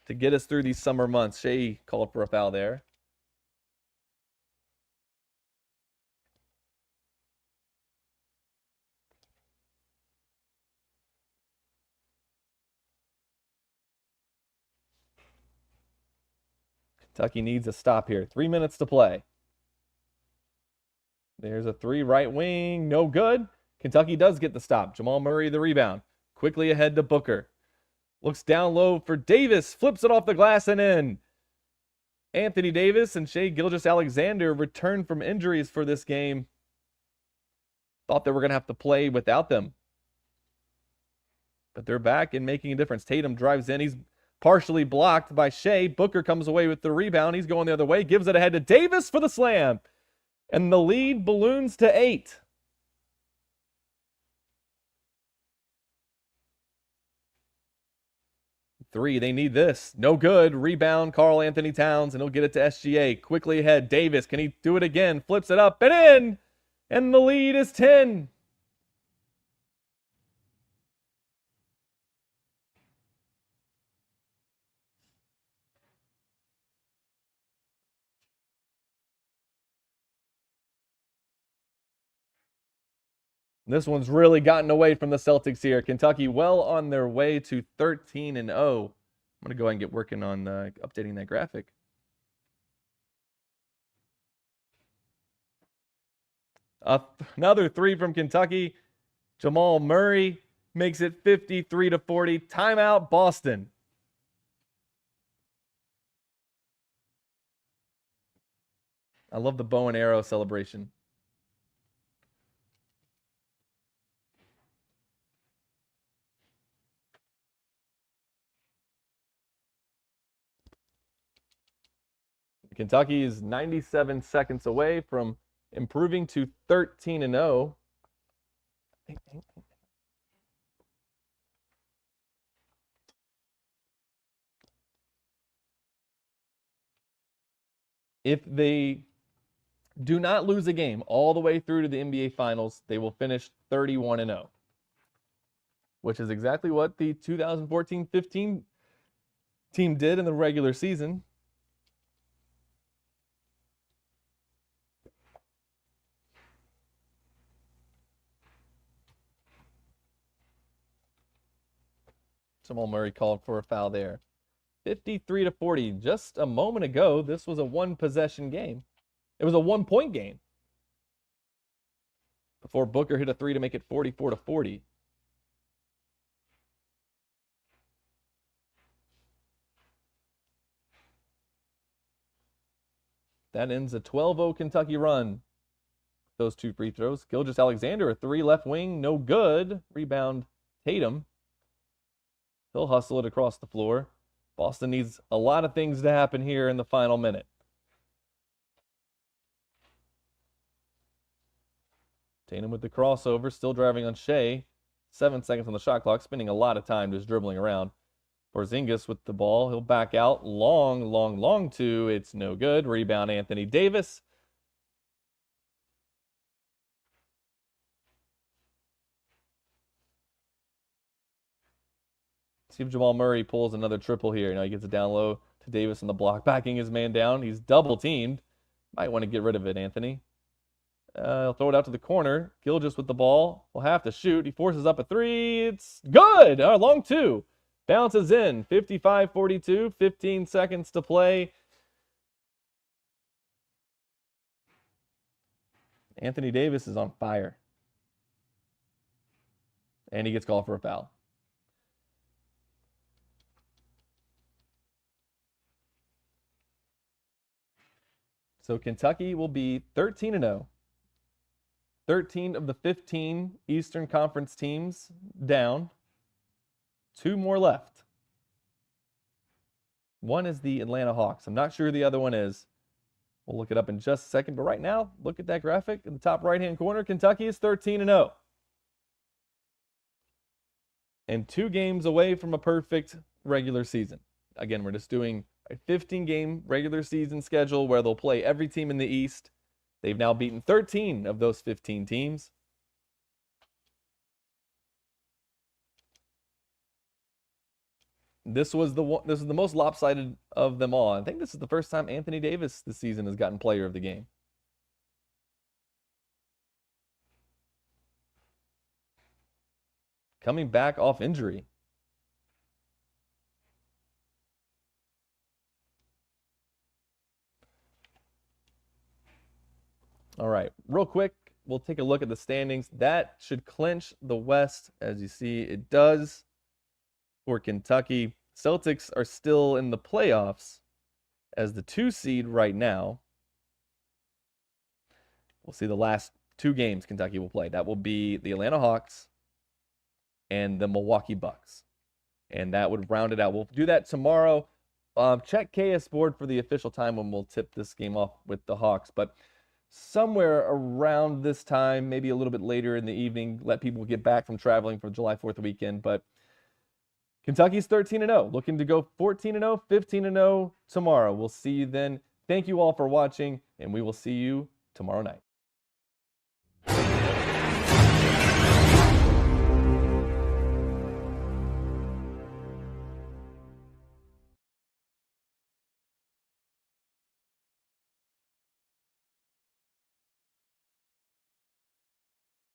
to get us through these summer months. Shea called for a foul there. Kentucky needs a stop here. 3 minutes to play. There's a 3 right wing. No good. Kentucky does get the stop. Jamal Murray the rebound. Quickly ahead to Booker. Looks down low for Davis. Flips it off the glass and in. Anthony Davis and Shai Gilgeous-Alexander returned from injuries for this game. Thought they were going to have to play without them. But they're back and making a difference. Tatum drives in. He's partially blocked by Shea. Booker comes away with the rebound. He's going the other way. Gives it ahead to Davis for the slam. And the lead balloons to 8. Three, they need this. No good. Rebound, Karl Anthony Towns, and he'll get it to SGA. Quickly ahead. Davis, can he do it again? Flips it up and in. And the lead is 10. This one's really gotten away from the Celtics here. Kentucky well on their way to 13-0. I'm going to go ahead and get working on updating that graphic. Another 3 from Kentucky. Jamal Murray makes it 53-40. Timeout, Boston. I love the bow and arrow celebration. Kentucky is 97 seconds away from improving to 13-0. If they do not lose a game all the way through to the NBA Finals, they will finish 31-0, which is exactly what the 2014-15 team did in the regular season. Jamal Murray called for a foul there. 53-40. Just a moment ago, this was a 1-possession game. It was a 1-point game. Before Booker hit a 3 to make it 44-40. That ends a 12-0 Kentucky run. Those 2 free throws. Gilgeous-Alexander, a 3 left wing, no good. Rebound, Tatum. He'll hustle it across the floor. Boston needs a lot of things to happen here in the final minute. Tatum with the crossover, still driving on Shea. 7 seconds on the shot clock, spending a lot of time just dribbling around. Porzingis with the ball. He'll back out. Long two. It's no good. Rebound, Anthony Davis. See if Jamal Murray pulls another triple here. Now he gets it down low to Davis on the block, backing his man down. He's double teamed. Might want to get rid of it, Anthony. He'll throw it out to the corner. Gilgeous with the ball. Will have to shoot. He forces up a three. It's good. Long two. Bounces in. 55-42. 15 seconds to play. Anthony Davis is on fire. And he gets called for a foul. So Kentucky will be 13-0. 13 of the 15 Eastern Conference teams down. 2 more left. One is the Atlanta Hawks. I'm not sure who the other one is. We'll look it up in just a second. But right now, look at that graphic in the top right-hand corner. Kentucky is 13-0. And 2 games away from a perfect regular season. Again, we're just doing a 15-game regular season schedule where they'll play every team in the East. They've now beaten 13 of those 15 teams. This is the most lopsided of them all. I think this is the first time Anthony Davis this season has gotten player of the game. Coming back off injury. All right, real quick, we'll take a look at the standings. That should clinch the West. As you see, it does for Kentucky. Celtics are still in the playoffs as the 2 seed right now. We'll see the last 2 games Kentucky will play. That will be the Atlanta Hawks and the Milwaukee Bucks. And that would round it out. We'll do that tomorrow. Check KS Board for the official time when we'll tip this game off with the Hawks. But somewhere around this time, maybe a little bit later in the evening, let people get back from traveling for July 4th weekend. But Kentucky's 13-0, looking to go 14-0, 15-0 tomorrow. We'll see you then. Thank you all for watching, and we will see you tomorrow night.